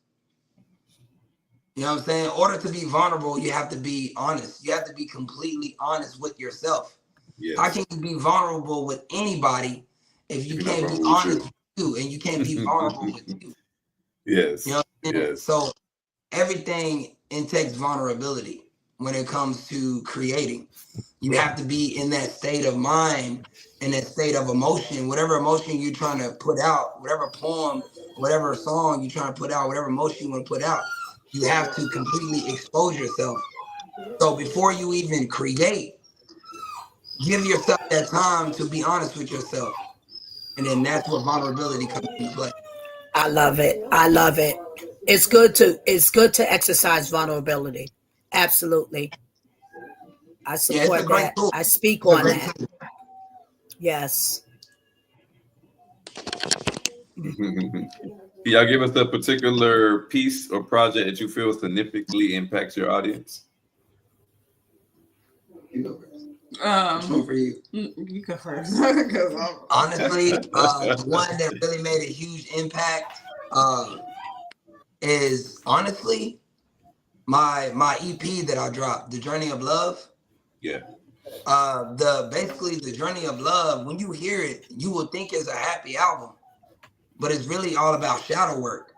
S6: You know what I'm saying? In order to be vulnerable, you have to be honest. You have to be completely honest with yourself. How
S1: Yes.
S6: can you be vulnerable with anybody if you
S1: You're not
S6: can't be
S1: vulnerable with
S6: honest
S1: you.
S6: with you, and you can't be vulnerable with you?
S1: Yes.
S6: You know what I'm saying?
S1: Yes.
S6: So everything takes vulnerability when it comes to creating. You have to be in that state of mind, in that state of emotion, whatever emotion you're trying to put out, whatever poem, whatever song you're trying to put out, whatever emotion you want to put out, you have to completely expose yourself. So before you even create, give yourself that time to be honest with yourself. And then that's where vulnerability comes into play.
S2: I love it. I love it. It's good to exercise vulnerability. Absolutely. I
S6: Yeah, it's a
S2: support
S6: great
S2: that.
S6: tool.
S2: I speak
S6: It's a
S2: on
S6: great
S2: that.
S6: tool.
S2: Yes.
S1: Can y'all give us a particular piece or project that you feel significantly impacts your audience?
S6: You go first. Which one for you?
S5: You go first.
S6: Honestly, the one that really made a huge impact is honestly my EP that I dropped, The Journey of Love.
S1: Yeah.
S6: Basically the Journey of Love, when you hear it, you will think it's a happy album, but it's really all about shadow work.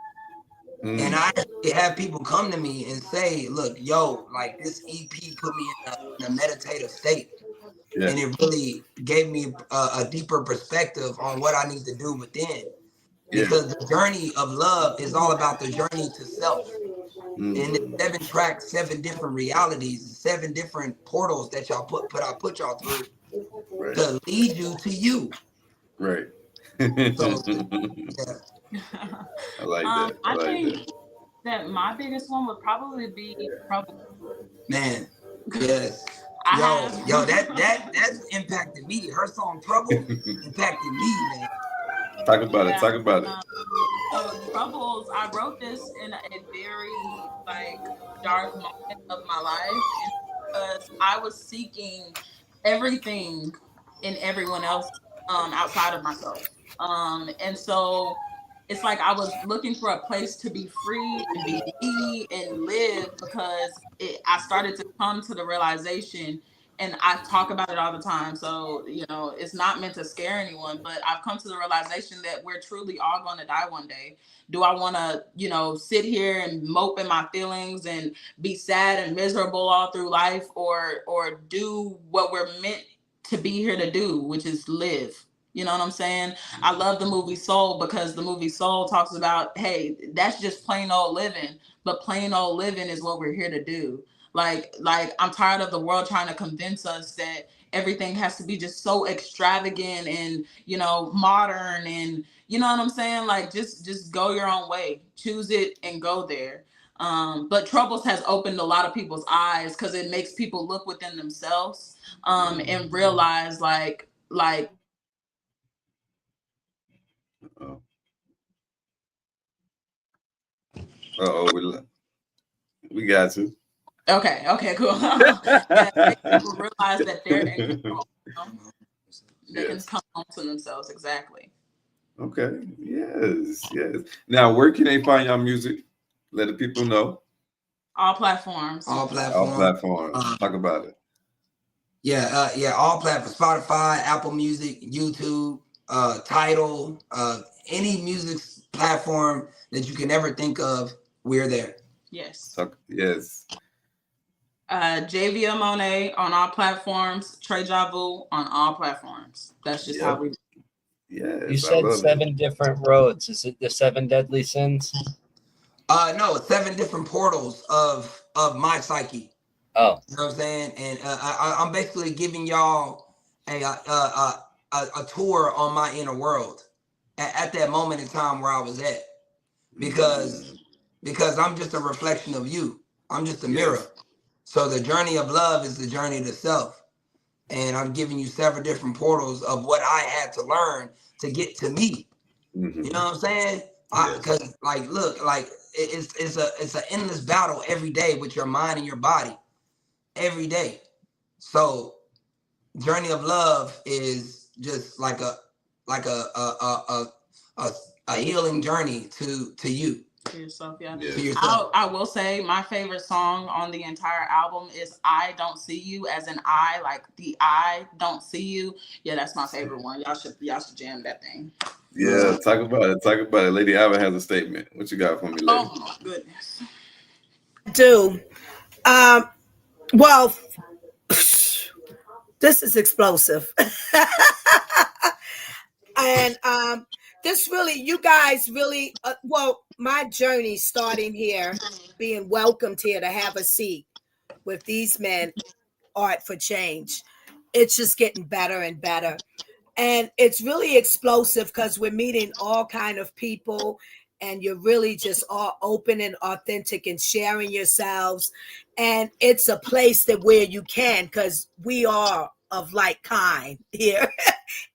S6: And I actually have people come to me and say, look, yo, like this EP put me in a meditative state.
S1: Yeah.
S6: And it really gave me a deeper perspective on what I need to do within.
S1: Yeah.
S6: Because the journey of love is all about the journey to self. And it's 7 tracks, 7 different realities, 7 different portals that y'all put y'all through
S1: Right.
S6: to lead you to you.
S1: Right.
S6: So yeah.
S1: I like that. I like
S5: think that my biggest one would probably be Trouble.
S6: Man, yes.
S5: I
S6: Yo, that impacted me. Her song Trouble impacted me, man.
S1: Talk about it. Talk about it.
S5: So Troubles, I wrote this in a very like dark moment of my life, and because I was seeking everything in everyone else outside of myself. And so it's like I was looking for a place to be free and be me and live, because I started to come to the realization, and I talk about it all the time. So, you know, it's not meant to scare anyone, but I've come to the realization that we're truly all going to die one day. Do I want to, you know, sit here and mope in my feelings and be sad and miserable all through life, or do what we're meant to be here to do, which is live? You know what I'm saying? I love the movie Soul, because the movie Soul talks about, hey, that's just plain old living, but plain old living is what we're here to do. Like I'm tired of the world trying to convince us that everything has to be just so extravagant and, you know, modern, and you know what I'm saying? Like just go your own way, choose it and go there. But Troubles has opened a lot of people's eyes, because it makes people look within themselves and realize like
S1: We got you.
S5: Okay, cool. Yeah, make people realize that they're in control. You know? They can come home to themselves. Exactly.
S1: Okay. Yes. Now, where can they find your music? Let the people know.
S5: All platforms.
S6: All platforms.
S1: Talk about it.
S6: Yeah. All platforms: Spotify, Apple Music, YouTube, Tidal, any music platform that you can ever think of, we're there.
S5: Yes.
S1: Yes.
S5: JVM Monet on all platforms. Trey Javu on all platforms. That's just how we.
S1: Yes.
S4: You said 7 different roads. Is it the 7 deadly sins?
S6: No, 7 different portals of my psyche.
S4: Oh,
S6: you know what I'm saying? And I'm basically giving y'all a tour on my inner world at that moment in time where I was at, because I'm just a reflection of you. I'm just a mirror. So the journey of love is the journey to self, and I'm giving you 7 different portals of what I had to learn to get to me. You know what I'm saying? Because like, look, like it's an endless battle every day with your mind and your body. Every day, So Journey of Love is just like a healing journey to you.
S5: To yourself, yeah.
S1: Yeah.
S6: To yourself.
S5: I will say my favorite song on the entire album is I Don't See You, as in I, like the I don't see you. Yeah, that's my favorite one. Y'all should jam that thing.
S1: Yeah, talk about it. Talk about it. Lady Alva has a statement. What you got for me, lady?
S5: Oh my goodness.
S2: Do well, this is explosive. And this really, you guys really, well, my journey starting here, being welcomed here to have a seat with these men, Art for Change. It's just getting better and better. And it's really explosive because we're meeting all kind of people, and you're really just all open and authentic and sharing yourselves. And it's a place that where you can, because we are of like kind here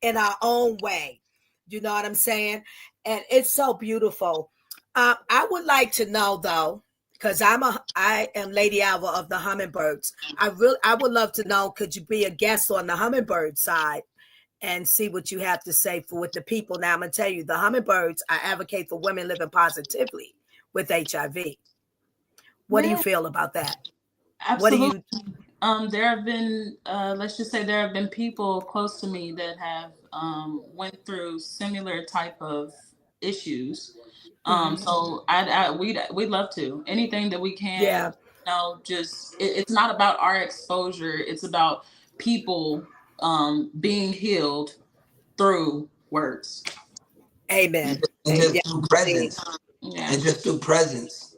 S2: in our own way. You know what I'm saying? And it's so beautiful. I would like to know though, because I am Lady Alva of the Hummingbirds. I would love to know, could you be a guest on the Hummingbird side and see what you have to say with the people? Now I'm gonna tell you, the Hummingbirds, I advocate for women living positively with HIV. What do you feel about that?
S5: Absolutely. There have been, let's just say there have been people close to me that have went through similar type of issues. So we'd love to, anything that we can.
S2: Yeah.
S5: You know, just it's not about our exposure. It's about people being healed through words.
S2: Amen.
S6: And just through presence.
S5: Yeah.
S6: And just through presence.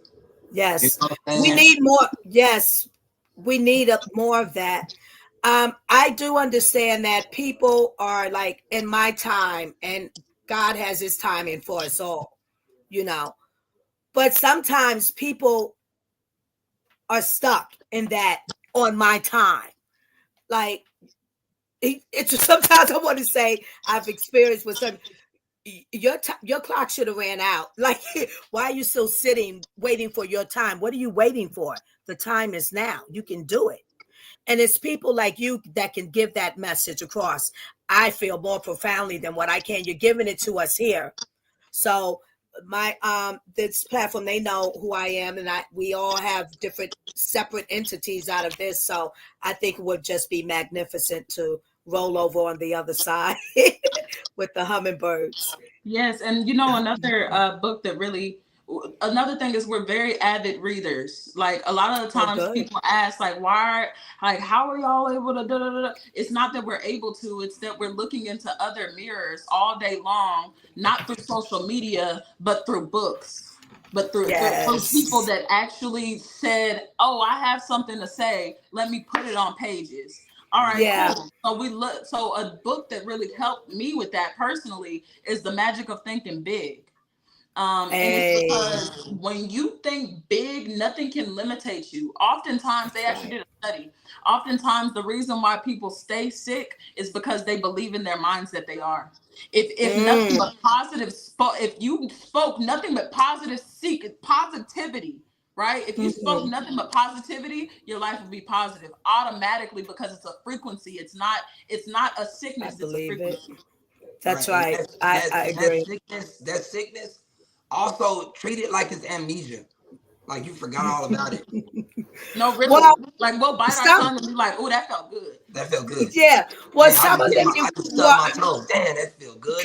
S2: Yes.
S6: You know what I'm
S2: We
S6: saying?
S2: need more. Yes. We need more of that. I do understand that people are like in my time, and God has his timing for us all, you know. But sometimes people are stuck in that on my time. Like it's sometimes I want to say I've experienced with some your clock should have ran out. Like, why are you still sitting waiting for your time? What are you waiting for? The time is now. You can do it. And it's people like you that can give that message across. I feel more profoundly than what I can. You're giving it to us here. So my this platform, they know who I am, and we all have different separate entities out of this. So I think it would just be magnificent to roll over on the other side with the Hummingbirds.
S5: Yes, and you know, another book that really, another thing is we're very avid readers. Like a lot of the times people ask, like, why, like, how are y'all able to da, da, da, da? It's not that we're able to, it's that we're looking into other mirrors all day long, not through social media, but through books, but through people that actually said, oh, I have something to say, let me put it on pages. All right, cool. So a book that really helped me with that personally is The Magic of Thinking Big. And it's because when you think big, nothing can limitate you. Oftentimes, they actually did a study. Oftentimes, the reason why people stay sick is because they believe in their minds that they are. If nothing but positive, if you spoke nothing but positivity, right? If you spoke nothing but positivity, your life would be positive automatically because it's a frequency. It's not a sickness. It's a frequency.
S2: That's right. I agree.
S6: That sickness, also treat it like it's amnesia. Like you forgot all about it.
S5: No, really. Well, like we'll bite our tongue and be like, oh, that felt good.
S6: That felt good.
S2: Yeah. Well, some of them
S6: I just stub my toe. Damn, that feel good.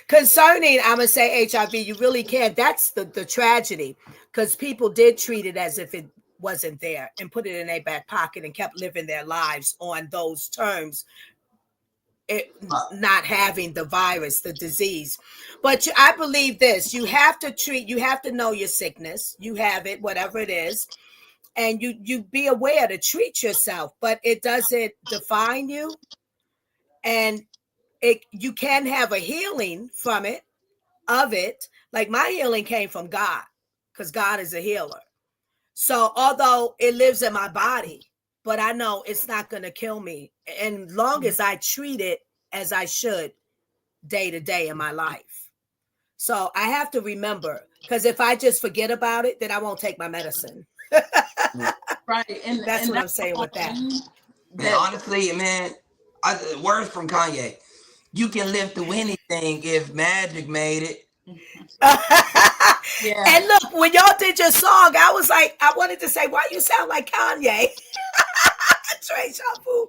S2: Concerning, I'm gonna say HIV, you really can't. That's the tragedy, because people did treat it as if it wasn't there and put it in their back pocket and kept living their lives on those terms, not having the virus, the disease. But I believe this: you have to know your sickness. You have it, whatever it is, and you be aware to treat yourself. But it doesn't define you, and you can have a healing from it, of it. Like my healing came from God, because God is a healer. So although it lives in my body, but I know it's not going to kill me, and long as I treat it as I should day to day in my life. So I have to remember, because if I just forget about it, then I won't take my medicine.
S5: Right. And
S2: That's what I'm
S5: that's the
S2: saying
S5: whole
S2: with that.
S5: thing.
S6: Man, honestly, man, words from Kanye. You can live through anything if Magic made it.
S5: Yeah.
S2: And look, when y'all did your song, I was like, I wanted to say, why you sound like Kanye? Trey Shampoo.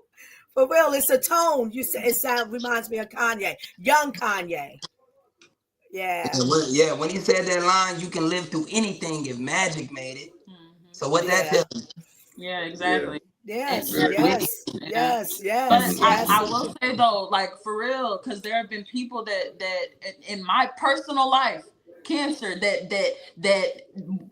S2: For real, it's a tone. You say it reminds me of Kanye, young Kanye. Yeah.
S6: When he said that line, you can live through anything if Magic made it. So what that
S2: Yeah.
S6: tells you?
S5: Yeah, exactly.
S2: Yes,
S5: And-
S2: yes,
S5: Yeah.
S2: yes,
S5: But
S2: yes, yes.
S5: I will say though, like for real, because there have been people that in my personal life, cancer that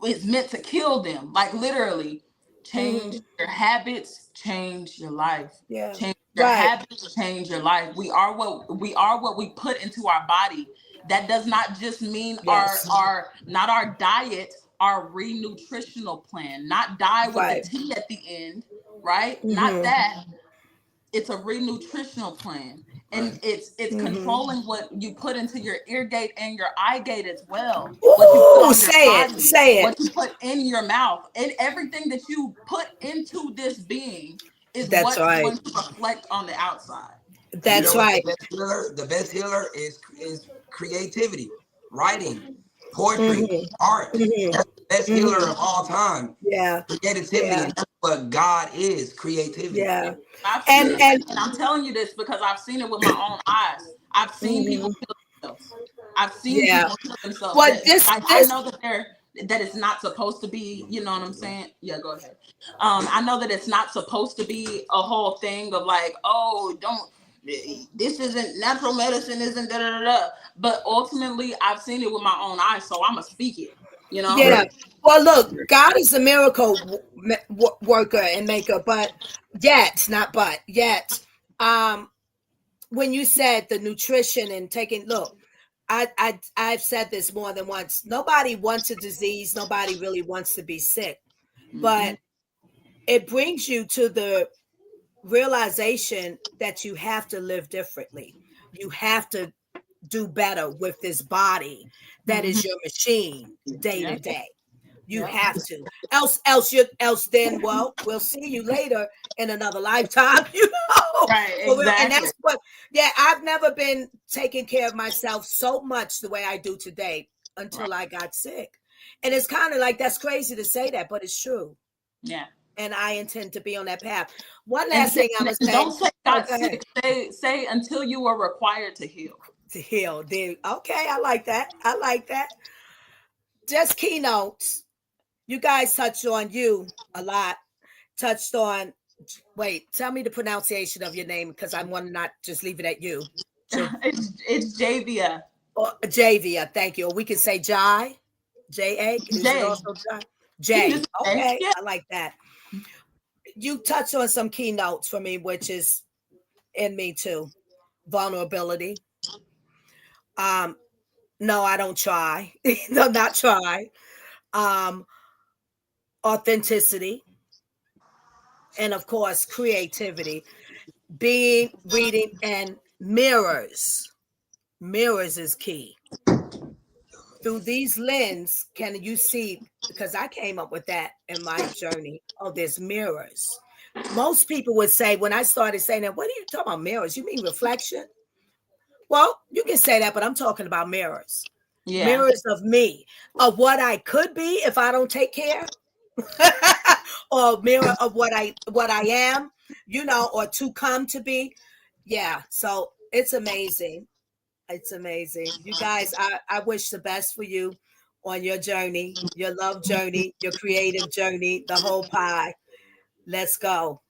S5: is meant to kill them. Like literally, change your habits, change your life.
S2: Yeah.
S5: Change your
S2: Right.
S5: habits, change your life. We are what we put into our body. That does not just mean
S2: Yes.
S5: our not our diet, our re-nutritional plan, not die with
S2: Right.
S5: the T at the end, right? Not that. It's a re-nutritional plan. And it's controlling what you put into your ear gate and your eye gate as well. What you put
S2: Ooh,
S5: on
S2: say
S5: your
S2: it,
S5: body,
S2: say it.
S5: what you put in your mouth, and everything that you put into this being is
S2: That's
S5: what's
S2: right.
S5: going to reflect on the outside.
S2: That's right.
S6: The best healer is creativity, writing, poetry, art. That's the best healer of all time.
S2: Yeah.
S6: Creativity,
S2: Yeah.
S6: and that's what God is, creativity.
S2: Yeah.
S5: I've seen
S2: And
S5: it,
S2: and
S5: and I'm telling you this because I've seen it with my own eyes. I've seen people kill themselves. I've seen
S2: yeah.
S5: people kill themselves.
S2: Well,
S5: That-
S2: this
S5: like, I
S2: this
S5: know that it's not supposed to be, you know what I'm saying? Yeah, go ahead. I know that it's not supposed to be a whole thing of like, oh, this isn't natural medicine, isn't da da da da. But ultimately, I've seen it with my own eyes, so I'ma speak it. You know?
S2: yeah. Well, look, God is a miracle worker and maker, but yet, not but yet, when you said the nutrition and taking, look, I've said this more than once. Nobody wants a disease. Nobody really wants to be sick, but it brings you to the realization that you have to live differently. You have to do better with this body that is your machine day to day. You have to, else then, well, we'll see you later in another lifetime, you know.
S5: Right,
S2: And
S5: exactly.
S2: that's what, yeah, I've never been taking care of myself so much the way I do today until I got sick. And it's kind of like, that's crazy to say that, but it's true.
S5: Yeah.
S2: And I intend to be on that path. One last thing I'm gonna say.
S5: Don't say got
S2: go ahead.
S5: sick. Say until you are required to heal.
S2: To heal. Okay, I like that. I like that. Just keynotes. You guys touched on you a lot. Touched on. Wait, tell me the pronunciation of your name because I want to not just leave it at you.
S5: It's Javia.
S2: Or Javia, thank you. Or we can say Jai. J-A. Is it also Jai? J. Okay,
S5: Yeah.
S2: I like that. You touched on some keynotes for me, which is in me too. Vulnerability. No, I don't try. No, not try. Authenticity. And of course, creativity. Being, reading, and mirrors. Mirrors is key. Through these lens, can you see, because I came up with that in my journey. Oh, there's mirrors. Most people would say, when I started saying that, what are you talking about mirrors? You mean reflection? Well, you can say that, but I'm talking about mirrors.
S5: Yeah.
S2: Mirrors of me, of what I could be if I don't take care. Or mirror of what I am, you know, or to come to be. Yeah, so it's amazing. It's amazing. You guys, I wish the best for you on your journey, your love journey, your creative journey, the whole pie. Let's go.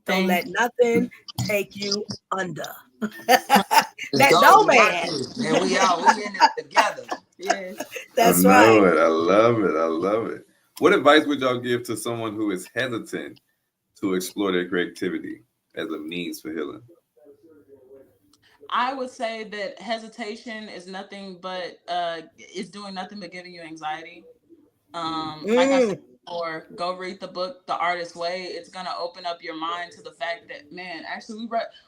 S2: Don't let nothing take you under. Let no man.
S6: And we in it together.
S5: Yeah.
S2: That's
S1: I know
S2: right.
S1: it. I love it. I love it. What advice would y'all give to someone who is hesitant to explore their creativity as a means for healing?
S5: I would say that hesitation is nothing but is doing nothing but giving you anxiety. Like I said before, go read the book The Artist's Way. It's gonna open up your mind to the fact that, man, actually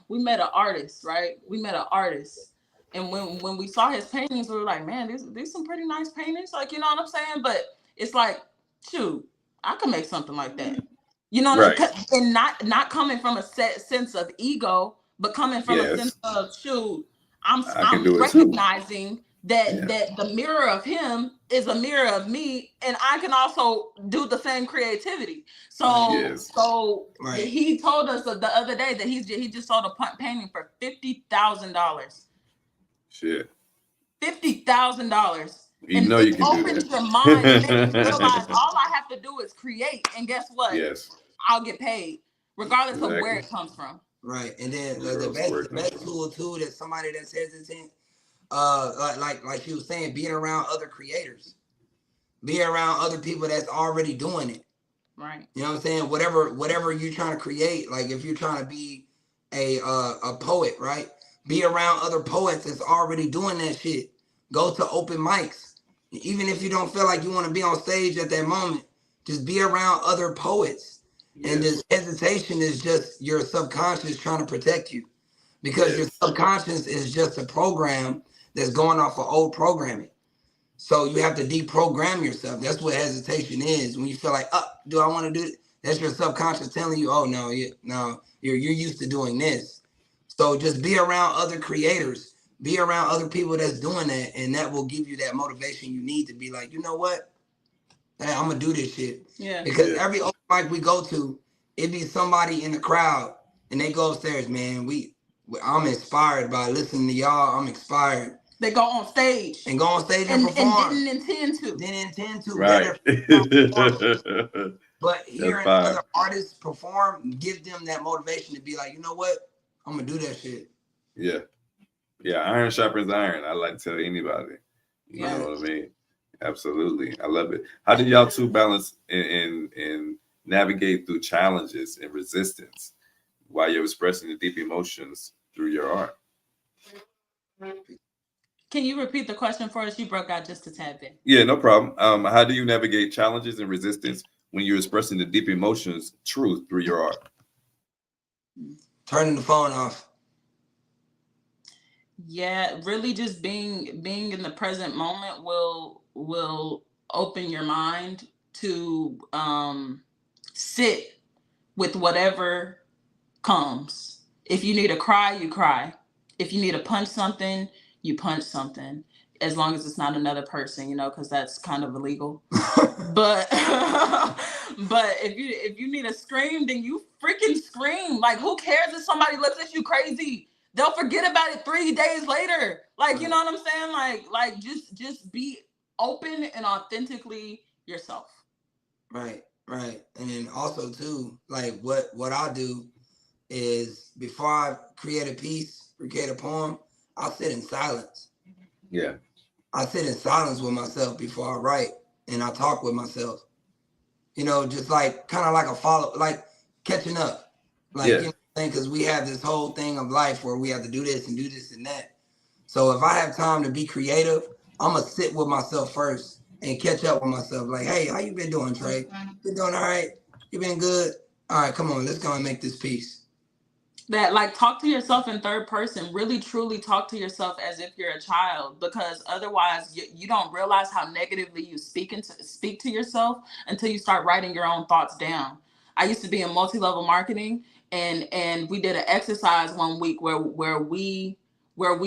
S5: we met an artist, right? We met an artist. And when we saw his paintings, we were like, man, these some pretty nice paintings. Like, you know what I'm saying? But it's like, shoot, I could make something like that. You know,
S1: Right.
S5: and not coming from a sense of ego, but coming from a
S1: Yes.
S5: sense of shoot.
S1: I can
S5: I'm
S1: do it too.
S5: recognizing that
S1: Yeah.
S5: that the mirror of him is a mirror of me, and I can also do the same creativity. So
S1: Yes.
S6: Right.
S5: he told us the other day that he just sold a painting for $50,000.
S1: Shit.
S5: $50,000.
S1: You
S5: And
S1: know
S5: it
S1: you can do
S5: opens
S1: that.
S5: your mind and makes you realize all I have to do is create, and guess what?
S1: Yes.
S5: I'll get paid, regardless of where
S1: Exactly.
S5: it comes from.
S6: Right. And then the
S1: Regardless of where it comes
S6: best
S1: from.
S6: tool too that somebody that's hesitant, like she was saying, being around other creators, be around other people that's already doing it.
S5: Right.
S6: You know what I'm saying? Whatever you're trying to create, like if you're trying to be a poet, right? Be around other poets that's already doing that shit. Go to open mics. Even if you don't feel like you want to be on stage at that moment, just be around other poets. And
S1: Yes.
S6: this hesitation is just your subconscious trying to protect you. Because your
S1: Yes.
S6: subconscious is just a program that's going off of old programming. So you have to deprogram yourself. That's what hesitation is. When you feel like, do I want to do it? That's your subconscious telling you, oh no, you're used to doing this. So just be around other creators, be around other people that's doing that, and that will give you that motivation you need to be like, you know what? Hey, I'm gonna do this shit.
S5: Yeah.
S6: Because
S1: Yeah.
S6: every open mic we go to, it be somebody in the crowd, and they go upstairs, man. I'm inspired by listening to y'all. I'm inspired.
S5: They go on stage
S6: And go on stage and perform.
S5: and didn't intend to.
S6: Didn't intend to.
S1: Right.
S6: But hearing
S1: fire.
S6: other artists perform give them that motivation to be like, you know what? I'm gonna do that shit.
S1: Yeah. Yeah. Iron sharpens iron. I like to tell anybody. You
S5: Yeah.
S1: know what I mean? Absolutely. I love it. How did y'all two balance and navigate through challenges and resistance while you're expressing the deep emotions through your art?
S5: Can you repeat the question for us? You broke out just a tad bit.
S1: Yeah, no problem. How do you navigate challenges and resistance when you're expressing the deep emotions, truth through your art?
S6: Turning the phone off.
S5: Yeah, really just being in the present moment will open your mind to sit with whatever comes. If you need to cry, you cry. If you need to punch something, you punch something. As long as it's not another person, you know, because that's kind of illegal. But but if you need to scream, then you freaking scream. Like, who cares if somebody looks at you crazy? They'll forget about it 3 days later. Like, you know what I'm saying? Like just be open and authentically yourself.
S6: Right. And then also too, like what I do is before I create a piece, create a poem, I'll sit in silence.
S1: Yeah.
S6: I sit in silence with myself before I write, and I talk with myself. You know, just like kind of like a follow, like catching up. Like,
S1: Yeah.
S6: you know what I'm saying? Because we have this whole thing of life where we have to do this and that. So if I have time to be creative, I'm gonna sit with myself first and catch up with myself. Like, hey, how you been doing, Trey? Been doing all right? You been good? All right, come on, let's go and make this piece.
S5: That, like, talk to yourself in third person. Really truly talk to yourself as if you're a child, because otherwise you don't realize how negatively you speak to yourself until you start writing your own thoughts down. I used to be in multi-level marketing, and we did an exercise one week where we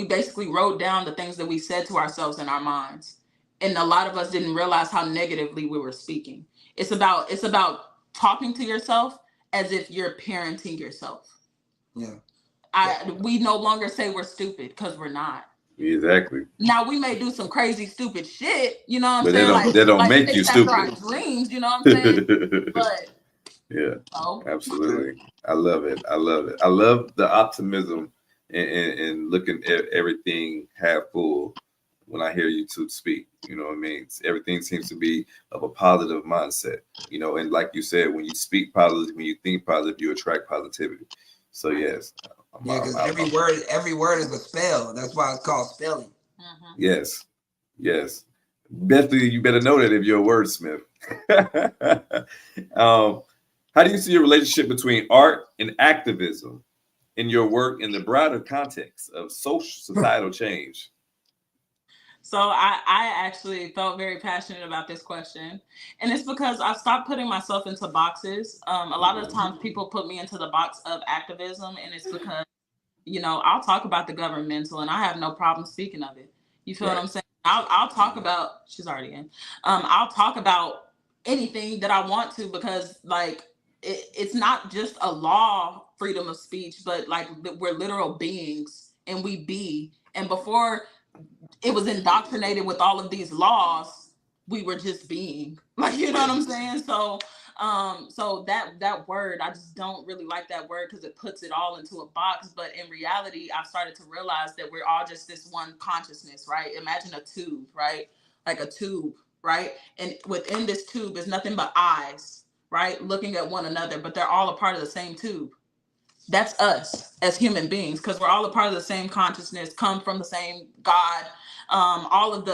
S5: basically wrote down the things that we said to ourselves in our minds, and a lot of us didn't realize how negatively we were speaking. It's about talking to yourself as if you're parenting yourself.
S6: Yeah.
S5: We no longer say we're stupid, because we're not.
S1: Exactly.
S5: Now we may do some crazy stupid shit, you know what I'm
S1: But
S5: saying?
S1: they don't make
S5: chase
S1: you
S5: after our
S1: stupid.
S5: dreams, you know what I'm saying? But
S1: Yeah,
S5: no.
S1: absolutely. I love it. I love the optimism and looking at everything half full when I hear you two speak. You know what I mean? Everything seems to be of a positive mindset, you know, and like you said, when you speak positive, when you think positive, you attract positivity. So yes.
S6: Yeah, because every word is a spell. That's why it's called spelling.
S5: Mhm.
S1: Yes. Definitely, you better know that if you're a wordsmith. How do you see your relationship between art and activism in your work in the broader context of societal change?
S5: So I actually felt very passionate about this question. And it's because I've stopped putting myself into boxes. A lot of the times people put me into the box of activism, and it's because, you know, I'll talk about the governmental and I have no problem speaking of it. You feel what I'm saying? I'll talk about, she's already in. I'll talk about anything that I want to, because like it's not just a law, freedom of speech, but like we're literal beings and we be. And before it was indoctrinated with all of these laws, we were just being, like, you know what I'm saying? So so that word, I just don't really like that word because it puts it all into a box. But in reality, I've started to realize that we're all just this one consciousness, right? Imagine a tube, right? Like a tube, right? And within this tube is nothing but eyes, right? Looking at one another, but they're all a part of the same tube. That's us as human beings, because we're all a part of the same consciousness, come from the same God, all of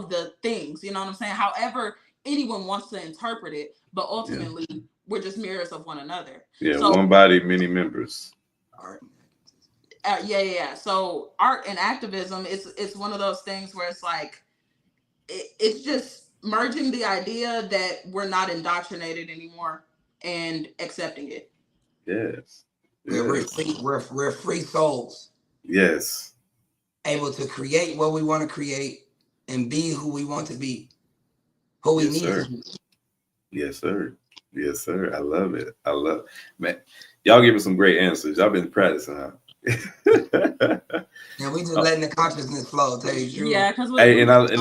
S5: the things, you know what I'm saying? However anyone wants to interpret it, but ultimately we're just mirrors of one another.
S1: Yeah,
S5: so,
S1: one body, many members.
S5: So art and activism, it's one of those things where it's like it's just merging the idea that we're not indoctrinated anymore and accepting it.
S1: Yes.
S6: We're free souls.
S1: Yes.
S6: Able to create what we want to create and be who we want to be. Who we need to be.
S1: Yes, sir. Yes, sir. I love it. Man, y'all giving some great answers. Y'all been practicing, huh?
S6: And we just letting the consciousness flow, tell you the truth.
S5: Yeah, because
S1: I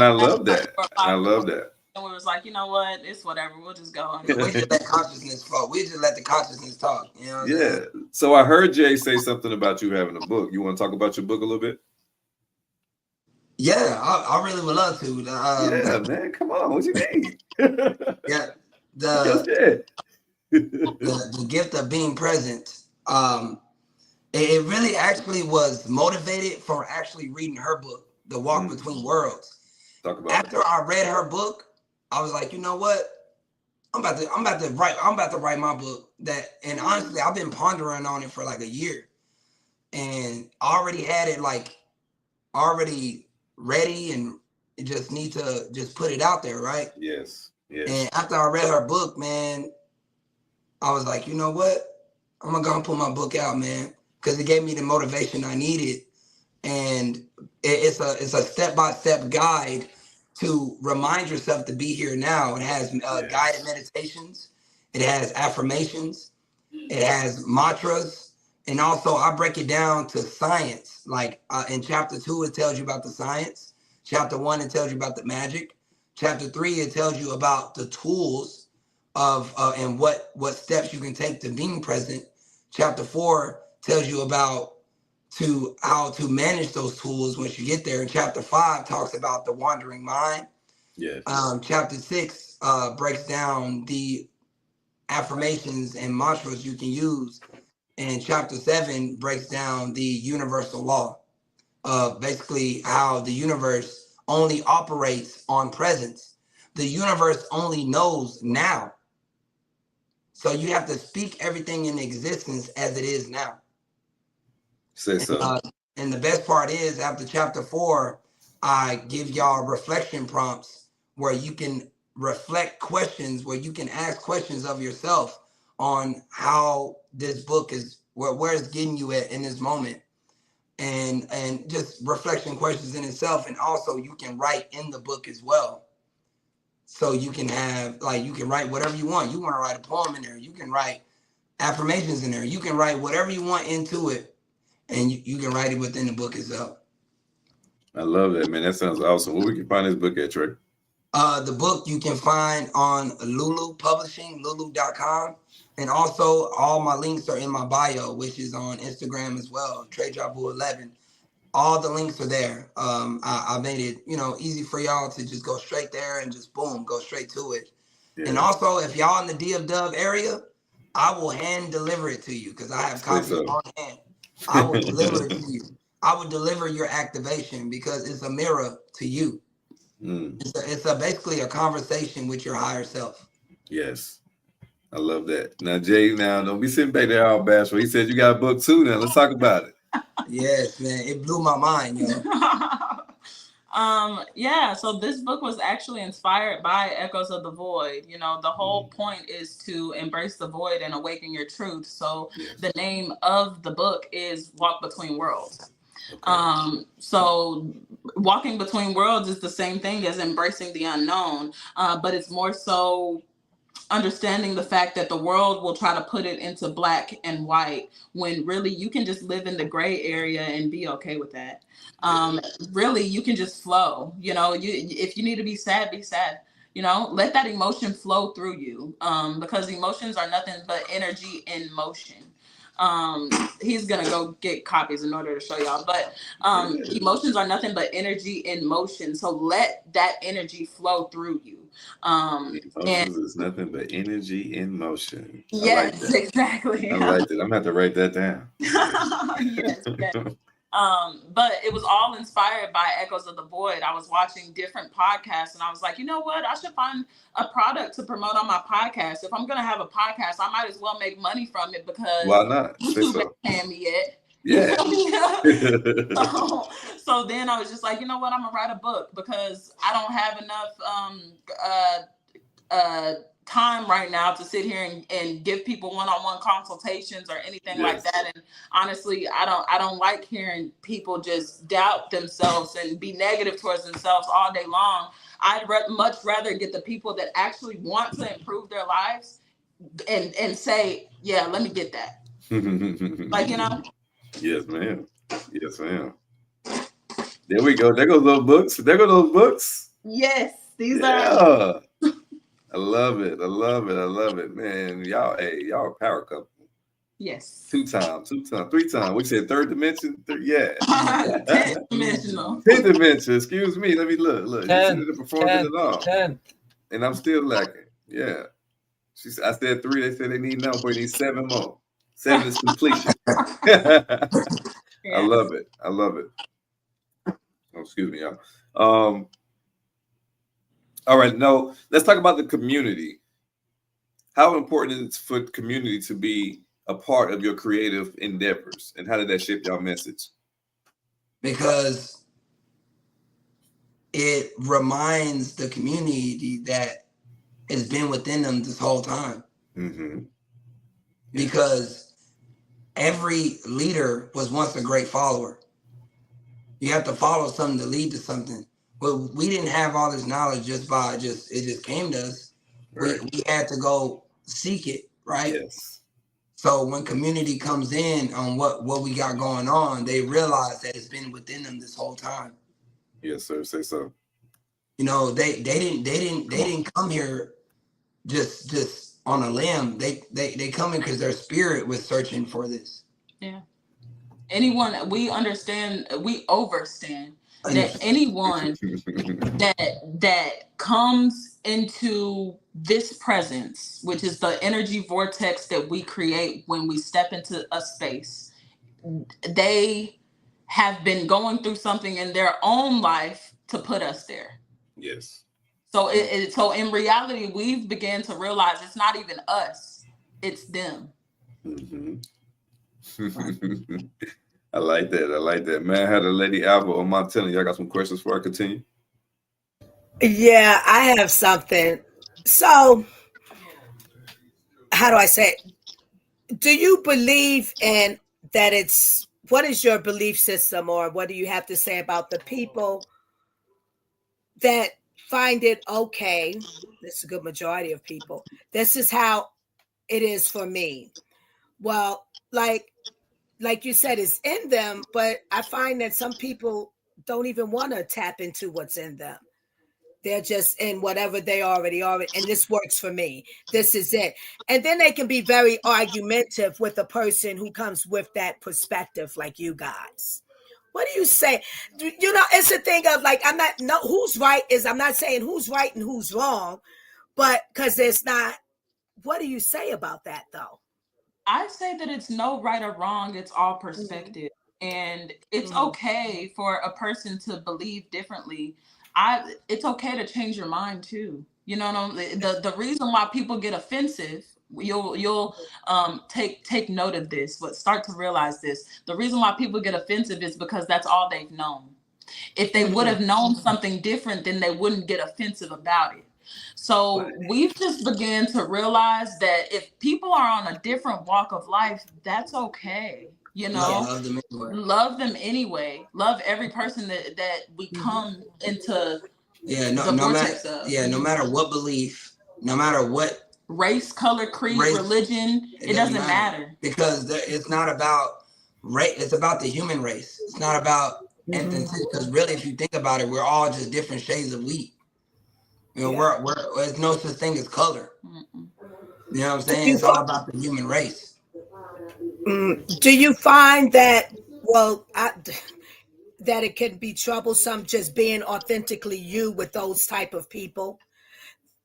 S1: love that. I love that.
S5: And we was like, you know what? It's whatever. We'll just go.
S6: We just let consciousness flow. We just let the consciousness talk. You know what I'm saying?
S1: So I heard Jay say something about you having a book. You want to talk about your book a little bit?
S6: Yeah, I really would love to.
S1: Yeah, man. Come on. What you mean?
S6: Yeah. The gift of being present. It really actually was motivated from actually reading her book, The Walk Between Worlds.
S1: Talk about
S6: After I read her book, I was like, you know what? I'm about to write my book. And honestly, I've been pondering on it for like a year. And I already had it like already ready, and it just need to just put it out there, right?
S1: Yes.
S6: And after I read her book, man, I was like, you know what? I'm gonna go and put my book out, man, because it gave me the motivation I needed. And it's a step-by-step guide to remind yourself to be here now. It has guided meditations, it has affirmations, it has mantras, and also I break it down to science. Like in chapter 2, it tells you about the science. Chapter 1, it tells you about the magic. Chapter 3, it tells you about the tools of and what steps you can take to being present. Chapter 4 tells you about how to manage those tools once you get there. And chapter 5 talks about the wandering mind.
S1: Yes.
S6: Chapter 6 breaks down the affirmations and mantras you can use. And chapter 7 breaks down the universal law of basically how the universe only operates on presence. The universe only knows now. So you have to speak everything in existence as it is now.
S1: Say so.
S6: And the best part is, after chapter 4, I give y'all reflection prompts where you can reflect questions, where you can ask questions of yourself on how this book is, where it's getting you at in this moment. And just reflection questions in itself. And also you can write in the book as well. So you can have, like, you can write whatever you want. You want to write a poem in there. You can write affirmations in there. You can write whatever you want into it. And you can write it within the book itself.
S1: I love that, man. That sounds awesome. Where we can find this book at, Trey?
S6: The book you can find on Lulu Publishing, lulu.com. And also all my links are in my bio, which is on Instagram as well, TreyJabu11. All the links are there. I made it, easy for y'all to just go straight there and just boom, go straight to it. Yeah. And also, if y'all in the DFW area, I will hand deliver it to you because I have copies on hand. I will deliver it to you. I will deliver your activation because it's a mirror to you. It's basically a conversation with your higher self.
S1: Yes. I love that. Now, Jay, don't be sitting back there all bashful. He said you got a book too. Now let's talk about it.
S6: Yes, man. It blew my mind,
S5: Yeah, so this book was actually inspired by Echoes of the Void. You know, the whole point is to embrace the void and awaken your truth. So
S1: Yes.
S5: the name of the book is Walk Between Worlds.
S1: Okay.
S5: So walking between worlds is the same thing as embracing the unknown, but it's more so understanding the fact that the world will try to put it into black and white when really you can just live in the gray area and be okay with that. Really, you can just flow. You know, if you need to be sad, be sad. You know, let that emotion flow through you, because emotions are nothing but energy in motion. He's gonna go get copies in order to show y'all, but emotions are nothing but energy in motion. So let that energy flow through you.
S1: Emotions is nothing but energy in motion. I
S5: Yes,
S1: like that.
S5: exactly.
S1: I like that. I'm gonna have to write that down.
S5: Yes. But it was all inspired by Echoes of the Void. I was watching different podcasts and I was like, you know what? I should find a product to promote on my podcast. If I'm gonna have a podcast, I might as well make money from it because
S1: Why not?
S5: YouTube ain't paying me yet.
S1: Yeah.
S5: So then I was just like, you know what? I'm gonna write a book because I don't have enough time right now to sit here and give people one-on-one consultations or anything like that. And honestly, I don't like hearing people just doubt themselves and be negative towards themselves all day long. I'd much rather get the people that actually want to improve their lives and say, yeah, let me get that. Like, you know?
S1: Yes, ma'am. Yes, ma'am. There we go. There go those books. There go those books.
S5: Yes, these are.
S1: I love it. I love it. I love it, man. Y'all a power couple.
S5: Yes.
S1: 2 times, 3 times. We said third dimension. Yeah.
S5: 10th dimensional.
S1: 10th dimension. Excuse me. Let me look.
S4: 10,
S1: You performed it at all.
S4: 10.
S1: And I'm still lacking. Yeah. I said 3. They said they need no, but they need 7 more. 7 is completion. I love it. I love it. Oh, excuse me, y'all. All right, no, let's talk about the community. How important is it for the community to be a part of your creative endeavors, and how did that shape your message?
S6: Because it reminds the community that it's been within them this whole time.
S1: Mm-hmm.
S6: Because every leader was once a great follower. You have to follow something to lead to something. But we didn't have all this knowledge it just came to us. Right. We had to go seek it, right?
S1: Yes.
S6: So when community comes in on what we got going on, they realize that it's been within them this whole time.
S1: Yes, sir. Say so.
S6: You know, they didn't come here just on a limb. They come in because their spirit was searching for this.
S5: Yeah. Anyone, we understand, we overstand that anyone that comes into this presence, which is the energy vortex that we create when we step into a space, they have been going through something in their own life to put us there.
S1: Yes.
S5: So so in reality, we've began to realize it's not even us, it's them.
S1: Mm-hmm. I like that. Man, I had a Lady Alva on my telling. Y'all got some questions before I continue?
S2: Yeah, I have something. So, how do I say it? Do you believe in that what is your belief system, or what do you have to say about the people that find it okay? This is a good majority of people. This is how it is for me. Well, like you said, it's in them, but I find that some people don't even want to tap into what's in them. They're just in whatever they already are, and this works for me. This is it. And then they can be very argumentative with a person who comes with that perspective, like you guys. What do you say? You know, it's a thing of like, I'm not saying who's right and who's wrong, but because there's not. What do you say about that, though?
S5: I say that it's no right or wrong. It's all perspective. And it's okay for a person to believe differently. It's okay to change your mind too. You know what I mean? The reason why people get offensive, you'll take note of this, but start to realize this. The reason why people get offensive is because that's all they've known. If they would have known something different, then they wouldn't get offensive about it. So we've just began to realize that if people are on a different walk of life, that's okay. You know,
S6: Love them anyway.
S5: Love them anyway. Love every person that we come into the vortex of.
S6: No matter what belief, no matter what
S5: race, color, creed, religion, it doesn't matter. Because
S6: it's not about race, it's about the human race. It's not about ethnicity, because really, if you think about it, we're all just different shades of wheat. You know, there's no such thing as color. You know what I'm saying? It's all about the human race.
S2: Do you find that, that it can be troublesome just being authentically you with those type of people?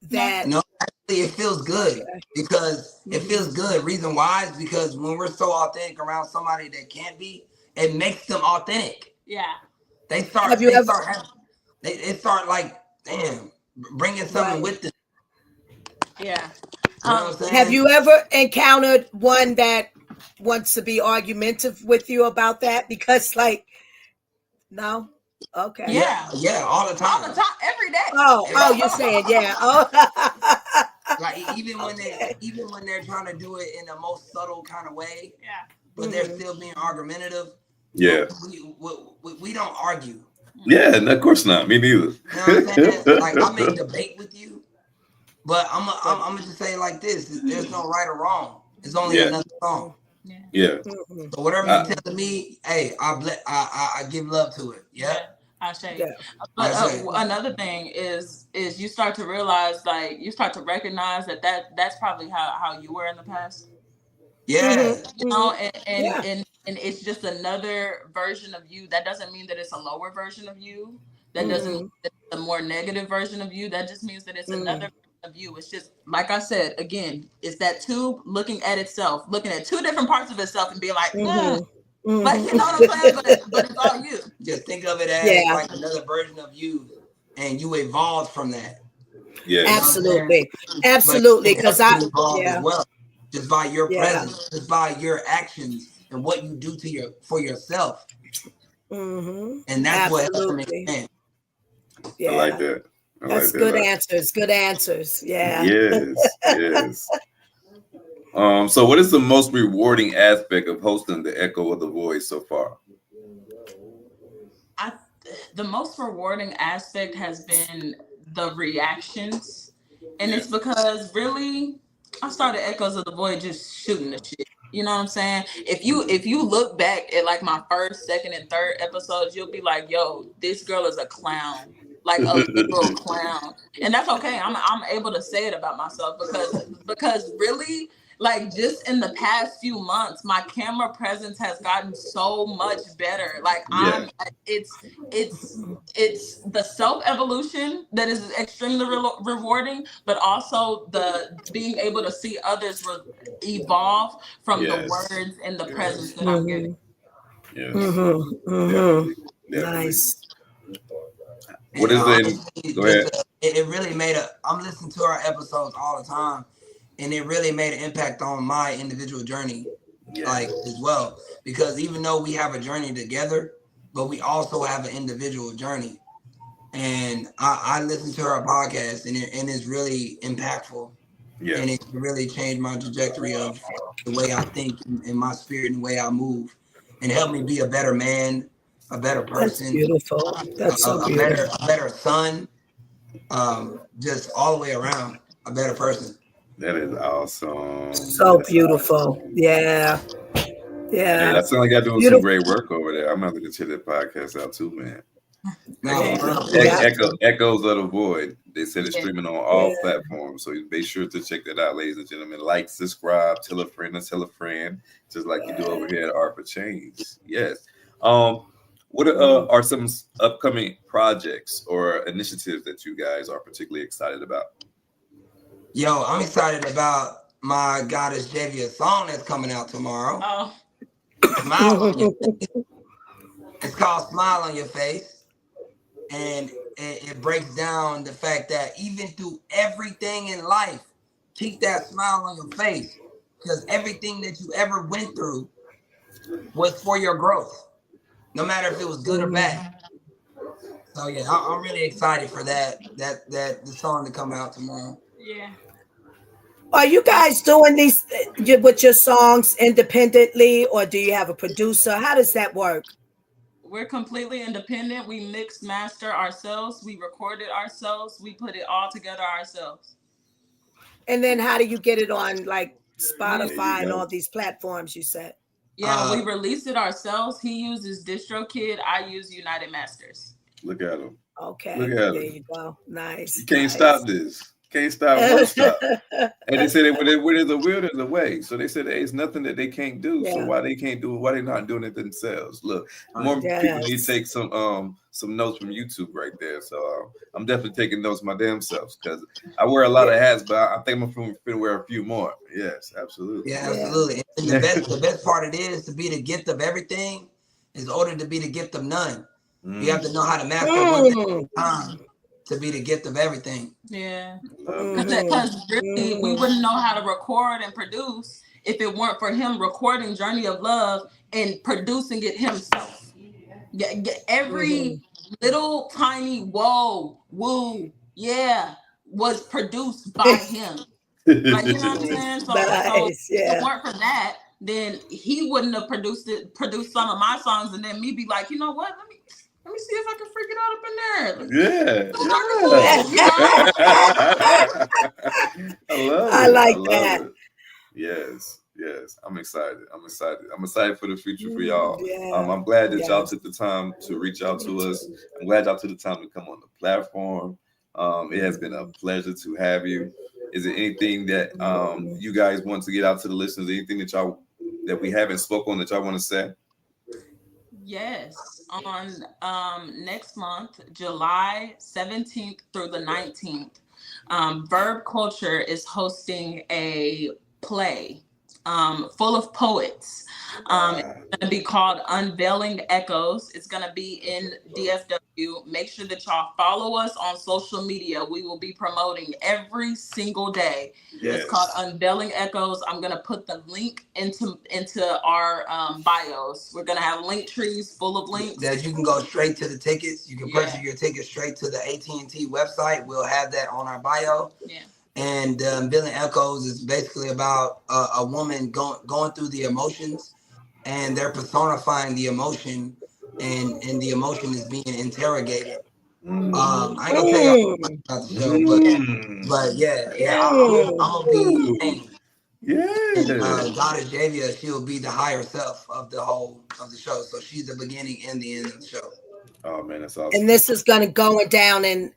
S6: No, actually, it feels good because it feels good. Reason why is because when we're so authentic around somebody that can't be, it makes them authentic.
S5: Yeah.
S6: They start like, damn, bringing something with them.
S5: Yeah.
S6: You know what I'm saying?
S2: Have you ever encountered one that wants to be argumentative with you about that? Because no? Okay.
S6: Yeah, all the time.
S5: All the time, every day.
S2: Oh, you're saying, yeah. Oh.
S6: Like even when they're trying to do it in the most subtle kind of way, but they're still being argumentative.
S1: Yeah.
S6: We don't argue.
S1: Yeah, and of course not. Me neither.
S6: You know what I'm saying? Like I may debate with you, but I'm gonna just say it like this: there's no right or wrong. It's only another song.
S1: Yeah.
S6: So whatever you're telling me, hey, I give love to it. Yeah.
S5: I say. But another thing is you start to realize, you start to recognize that's probably how you were in the past.
S6: Yeah.
S5: You know, and it's just another version of you. That doesn't mean that it's a lower version of you. That doesn't mean that it's a more negative version of you. That just means that it's another of you. It's just, like I said, again, it's that tube looking at itself, looking at two different parts of itself and being like, like, you know what I'm saying? But it's all you.
S6: Just think of it as like another version of you, and you evolved from that.
S1: Yeah,
S2: absolutely. Because I
S6: as well, just by your presence, just by your actions and what you do for yourself. And that's what helps me expand.
S1: I like that.
S2: That's good answers. Good answers. Yeah.
S1: Yes. So what is the most rewarding aspect of hosting the Echo of the Voice so far?
S5: The most rewarding aspect has been the reactions. And it's because really I started Echoes of the Void just shooting the shit. You know what I'm saying? If you look back at like my first, second, and third episodes, you'll be like, yo, this girl is a clown. Like a literal clown. And that's okay. I'm able to say it about myself because really, like, just in the past few months, my camera presence has gotten so much better. Like it's the self-evolution that is extremely rewarding, but also the being able to see others evolve from the words and the presence that I'm getting.
S1: Yeah.
S2: Definitely. Nice.
S1: What is it? Go ahead.
S6: It really I'm listening to our episodes all the time, and it really made an impact on my individual journey, like as well. Because even though we have a journey together, but we also have an individual journey. And I listen to our podcast, and it's really impactful. Yeah. And it really changed my trajectory of the way I think and my spirit and the way I move, and helped me be a better man, a better person.
S2: That's beautiful. That's so beautiful.
S6: A better son. Just all the way around, a better person.
S1: That is awesome.
S2: So beautiful. Yeah.
S1: Yeah. That sounds like y'all doing some great work over there. I'm gonna check that podcast out too, man. Echoes of the Void. They said it's streaming on all platforms, so be sure to check that out, ladies and gentlemen. Like, subscribe, tell a friend, just like you do over here at Art for Change. Yes. What are some upcoming projects or initiatives that you guys are particularly excited about?
S6: Yo, I'm excited about my Goddess Javia song that's coming out tomorrow.
S5: Oh.
S6: Smile on your face. It's called Smile on Your Face. And it breaks down the fact that even through everything in life, keep that smile on your face. Because everything that you ever went through was for your growth. No matter if it was good or bad. So yeah, I'm really excited for that the song to come out tomorrow.
S5: Yeah.
S2: Are you guys doing these with your songs independently, or do you have a producer? How does that work?
S5: We're completely independent. We mix master ourselves. We record it ourselves. We put it all together ourselves.
S2: And then how do you get it on like Spotify
S1: There you
S2: and
S1: go.
S2: all these platforms you said?
S5: Yeah, we release it ourselves. He uses DistroKid. I use United Masters.
S1: Look at him.
S2: Okay.
S1: Look at
S2: There
S1: him.
S2: you go. Nice.
S1: You can't
S2: nice.
S1: stop this. Can't stop, won't stop. And they say that where there's a will, there's a way. So they said there's nothing that they can't do. So
S2: Yeah.
S1: why they can't do it? Why they not doing it themselves? Look, more people need to take some notes from YouTube right there. So I'm definitely taking notes my damn self because I wear a lot of hats, but I think I'm going to wear a few more. Yes, absolutely.
S6: Yeah, absolutely. And the best part it is to be the gift of everything is order to be the gift of none. You have to know how to master one thing at a time to be the gift of everything.
S5: Yeah.
S1: Love it.
S5: Because really, we wouldn't know how to record and produce if it weren't for him recording Journey of Love and producing it himself. Every little tiny whoa, woo, yeah, was produced by him. Like, you know what I'm saying? So,
S2: Nice,
S5: if it weren't for that, then he wouldn't have produced some of my songs, and then me be like, you know what? Let me see if I can freak it out up in there.
S1: Yeah. I love it.
S2: I like
S1: love
S2: that.
S1: it. Yes. I'm excited. I'm excited for the future for y'all.
S2: Yeah.
S1: I'm glad that y'all took the time to reach out to us. I'm glad y'all took the time to come on the platform. It has been a pleasure to have you. Is there anything that you guys want to get out to the listeners? Anything that we haven't spoken on that y'all want to say?
S5: Yes, on next month, July 17th through the 19th, Verb Culture is hosting a play full of poets. It's going to be called Unveiling Echoes. It's going to be in DFW. Make sure that y'all follow us on social media. We will be promoting every single day. Yes. It's called Unveiling Echoes. I'm going to put the link into our bios. We're going to have link trees full of links.
S6: That you can go straight to the tickets. You can purchase your tickets straight to the AT&T website. We'll have that on our bio.
S5: Yeah.
S6: And Unveiling Echoes is basically about a woman going through the emotions, and they're personifying the emotion, and the emotion is being interrogated. I ain't gonna tell you about the show, but I'm gonna be named. And Goddess Javia, she'll be the higher self of the show. So she's the beginning and the end of the show.
S1: Oh man, that's awesome.
S2: And this is gonna go down in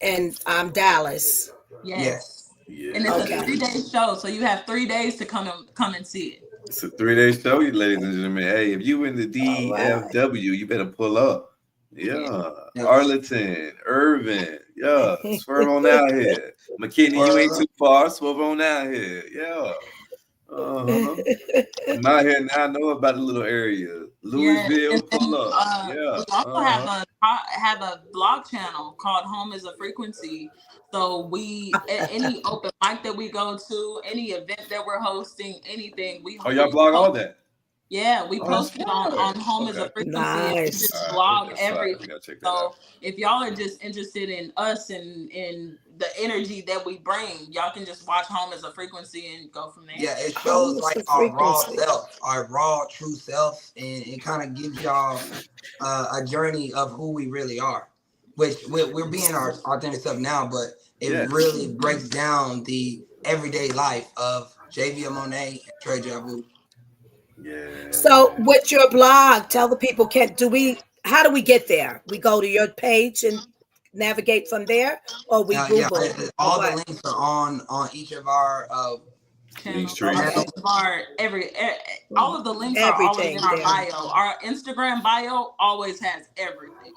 S2: Dallas.
S5: Yes.
S1: Yeah.
S5: And it's a 3-day show, so you have 3 days to come and see it.
S1: It's a 3-day show, ladies and gentlemen. Hey, if you in the DFW, you better pull up. Yeah. Arlington, Irvin. Yeah. Swerve on out here. McKinney, you ain't too far. Swerve on out here. Yeah. I'm out here now. I know about the little area. Louisville, pull up.
S5: We also have a blog channel called Home is a Frequency. So any open mic that we go to, any event that we're hosting, anything we
S1: y'all blog all that?
S5: Yeah, we post it on Home is a Frequency.
S2: Nice.
S5: Just blog everything. So if y'all are just interested in us and in the energy that we bring, y'all can just watch Home is a Frequency and go from there.
S6: Yeah, it shows like our raw self, our raw true self, and it kind of gives y'all a journey of who we really are. Which we're being our authentic self now, but it really breaks down the everyday life of Javia Monet and Trey Jabu.
S1: Yeah.
S2: So with your blog, tell the people, how do we get there? We go to your page and navigate from there, or we Google?
S6: All the links are on each of our
S5: channels. All of the links are always in our bio. Our Instagram bio always has everything.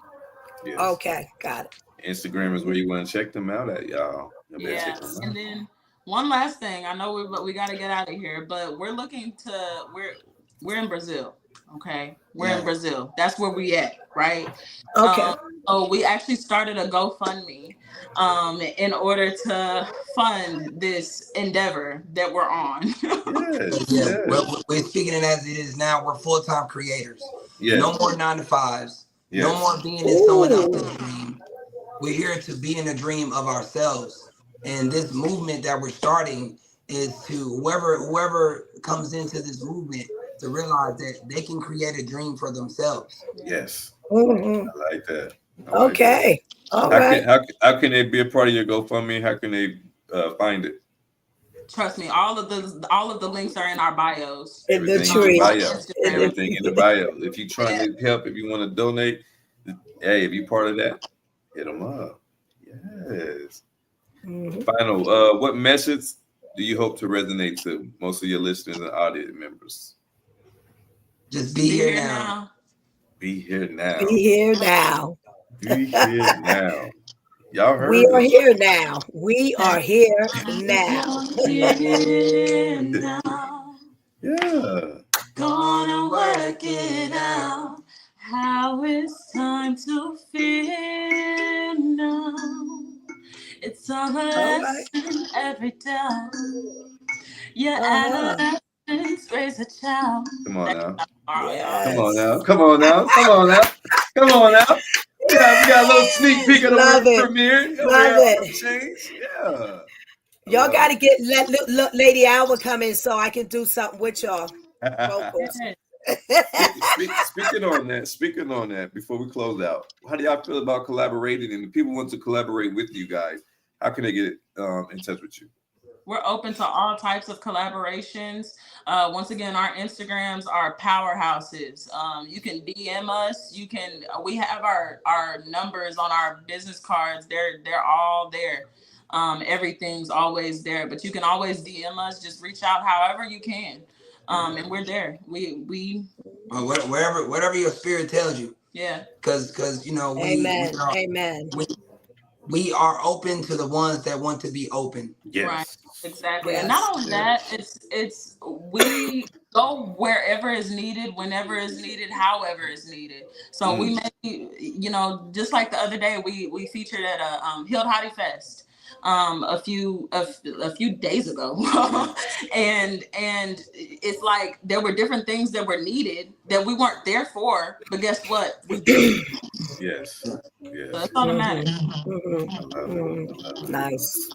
S1: Yes.
S2: Okay, got it.
S1: Instagram is where you want to check them out at, y'all.
S5: Yeah, and then one last thing. I know we got to get out of here, but we're in Brazil. Okay, we're in Brazil. That's where we at, right?
S2: Okay.
S5: So we actually started a GoFundMe in order to fund this endeavor that we're on.
S6: We're speaking it as it is now. We're full-time creators.
S1: Yes.
S6: No more 9 to 5s. Yes. No more being in someone else's dream. We're here to be in a dream of ourselves. And this movement that we're starting is to whoever comes into this movement to realize that they can create a dream for themselves.
S1: Yes,
S2: Mhm.
S1: I like that. I like
S2: Okay. All
S1: that.
S2: right.
S1: How can they be a part of your GoFundMe? How can they find it?
S5: Trust me, all of the links are in our bios.
S2: In the
S1: Everything in
S2: tree.
S1: the bio.
S5: Instagram.
S1: Everything in the bio. If you're trying to help, if you want to donate, hey, if you're part of that, hit them up. Yes.
S2: Mhm.
S1: Final. What message do you hope to resonate to most of your listeners and audience members?
S6: Just be here now.
S1: Be here now.
S2: Be here now.
S1: Be here now. Y'all heard
S2: We are
S1: it.
S2: here now. We are here now.
S5: Here now.
S1: Yeah.
S5: Gonna work it out. How it's time to feel now. It's all a lesson every day. Your adolescence raise a child.
S1: Come on now.
S2: Yes.
S1: Come on now. Come on now. Come on now. Come on now. We got a little sneak peek of the
S2: Love it.
S1: premiere.
S2: Love it.
S1: Change. Yeah.
S2: Y'all got to get let Lady Alva come in so I can do something with y'all. Vocals.
S1: Speaking on that, before we close out, how do y'all feel about collaborating? And if people want to collaborate with you guys, how can they get in touch with you?
S5: We're open to all types of collaborations. Once again, our Instagrams are powerhouses. You can DM us. We have our numbers on our business cards. They're all there. Everything's always there, but you can always DM us. Just reach out however you can. And we're there. We
S6: Whatever your spirit tells you.
S5: Yeah.
S6: Because you know
S2: Amen.
S6: We are open to the ones that want to be open.
S1: Yes.
S5: Right. Exactly.
S2: Yes.
S5: And not only that, it's we go wherever is needed, whenever is needed, however is needed. So we may, just like the other day, we featured at a Hild Hottie Fest a few days ago. and it's like there were different things that were needed that we weren't there for, but guess what? We did.
S1: Yes.
S5: So
S1: Yes.
S5: that's all that matters.
S2: Nice.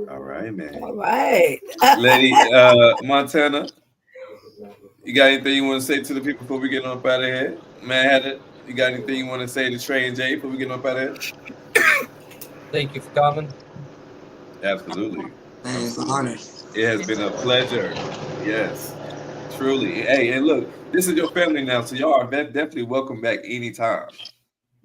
S1: All right, man.
S2: All right.
S1: Lady Montana, you got anything you want to say to the people before we get up out of here? Man, you got anything you want to say to Trey and Jay before we get up out of here?
S4: Thank you for coming.
S1: Absolutely.
S6: Man, it's an honor.
S1: It has been a pleasure. Yes, truly. Hey, and look, this is your family now, so y'all are definitely welcome back anytime.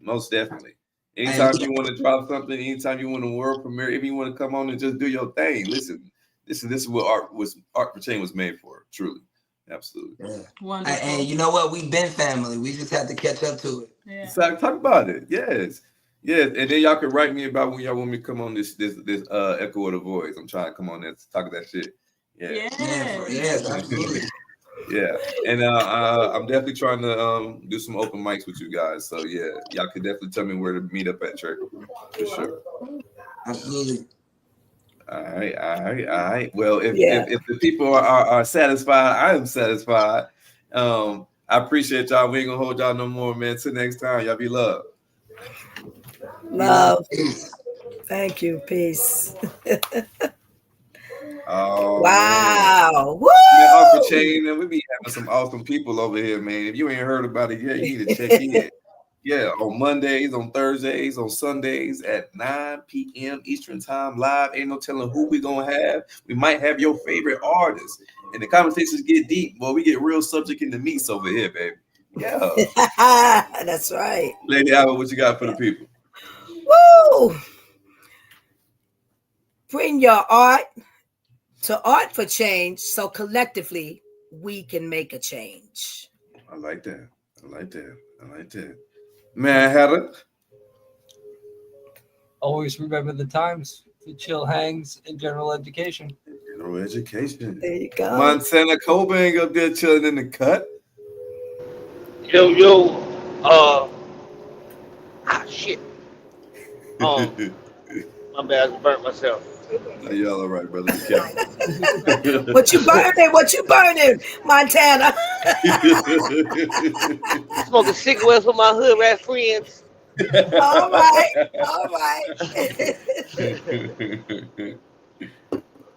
S1: Most definitely. Anytime you want to drop something, anytime you want a world premiere, if you want to come on and just do your thing, listen. This is what Art for Change was made for. Truly, absolutely.
S6: Yeah.
S5: Wonderful.
S6: And you know what? We've been family. We just have to catch up to it.
S5: Yeah.
S1: So talk about it. Yes. And then y'all can write me about when y'all want me to come on this Echo of the Voice. I'm trying to come on there to talk that shit. Yeah.
S6: Yes, absolutely.
S1: Yeah, and I'm definitely trying to do some open mics with you guys. So yeah, y'all can definitely tell me where to meet up at, Trey, for sure.
S6: Absolutely.
S1: All right. Well, if the people are satisfied, I am satisfied. I appreciate y'all. We ain't gonna hold y'all no more, man. Till next time, y'all be loved.
S2: Love. Thank you. Peace.
S1: Oh,
S2: wow. Woo!
S1: Man, Art for Change, man, we be having some awesome people over here, man. If you ain't heard about it yet, you need to check in. Yeah, on Mondays, on Thursdays, on Sundays at 9 p.m. Eastern Time live. Ain't no telling who we gonna have. We might have your favorite artists. And the conversations get deep. Well, we get real subject in the meats over here, baby. Yeah.
S2: That's right.
S1: Lady Alva, what you got for the people?
S2: Woo! Bring your art to Art for Change so collectively we can make a change.
S1: I like that. Man, Heather.
S4: Always remember the times for chill hangs and general education.
S1: General education.
S2: There you go.
S1: Montana Cobain up there chilling in the cut.
S3: Shit. My bad, I burnt myself.
S1: No, y'all all right, brother.
S2: What you burning, Montana?
S3: Smoking cigarettes with my hood rat friends.
S2: All right. All right.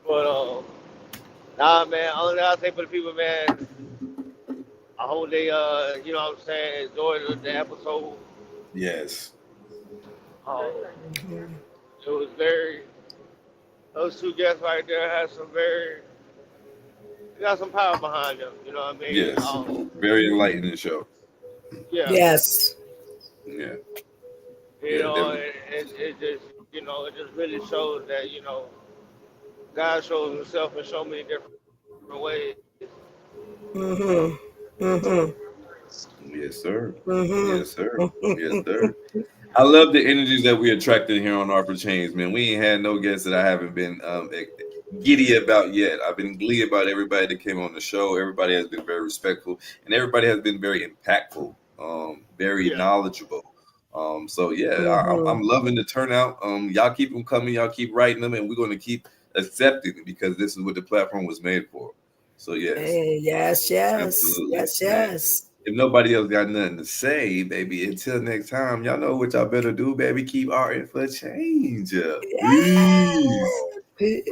S3: But nah, man. Only thing I say for the people, man. I hope they, you know what I'm saying, enjoy the episode.
S1: Yes.
S3: It was very. Those two guests right there had some very. They got some power behind them. You know what I mean?
S1: Yes. Very enlightening show.
S3: Yeah.
S2: Yes.
S1: Yeah.
S3: You
S1: Yeah,
S3: know,
S1: definitely.
S3: it just, you know, it just really shows that, you know, God shows himself in so many different ways.
S1: Yes, sir.
S2: Mm-hmm.
S1: Yes, sir. Yes, sir. I love the energies that we attracted here on Art for Change, man. We ain't had no guests that I haven't been giddy about yet. I've been glee about everybody that came on the show. Everybody has been very respectful, and everybody has been very impactful, very knowledgeable. So yeah, I'm loving the turnout. Y'all keep them coming. Y'all keep writing them, and we're going to keep accepting it because this is what the platform was made for. So yes,
S2: Hey, yes, yes,
S1: absolutely.
S2: yes,
S1: Man.
S2: yes.
S1: If nobody else got nothing to say, baby, until next time, y'all know what y'all better do, baby. Keep arting for change. Peace.
S2: Peace.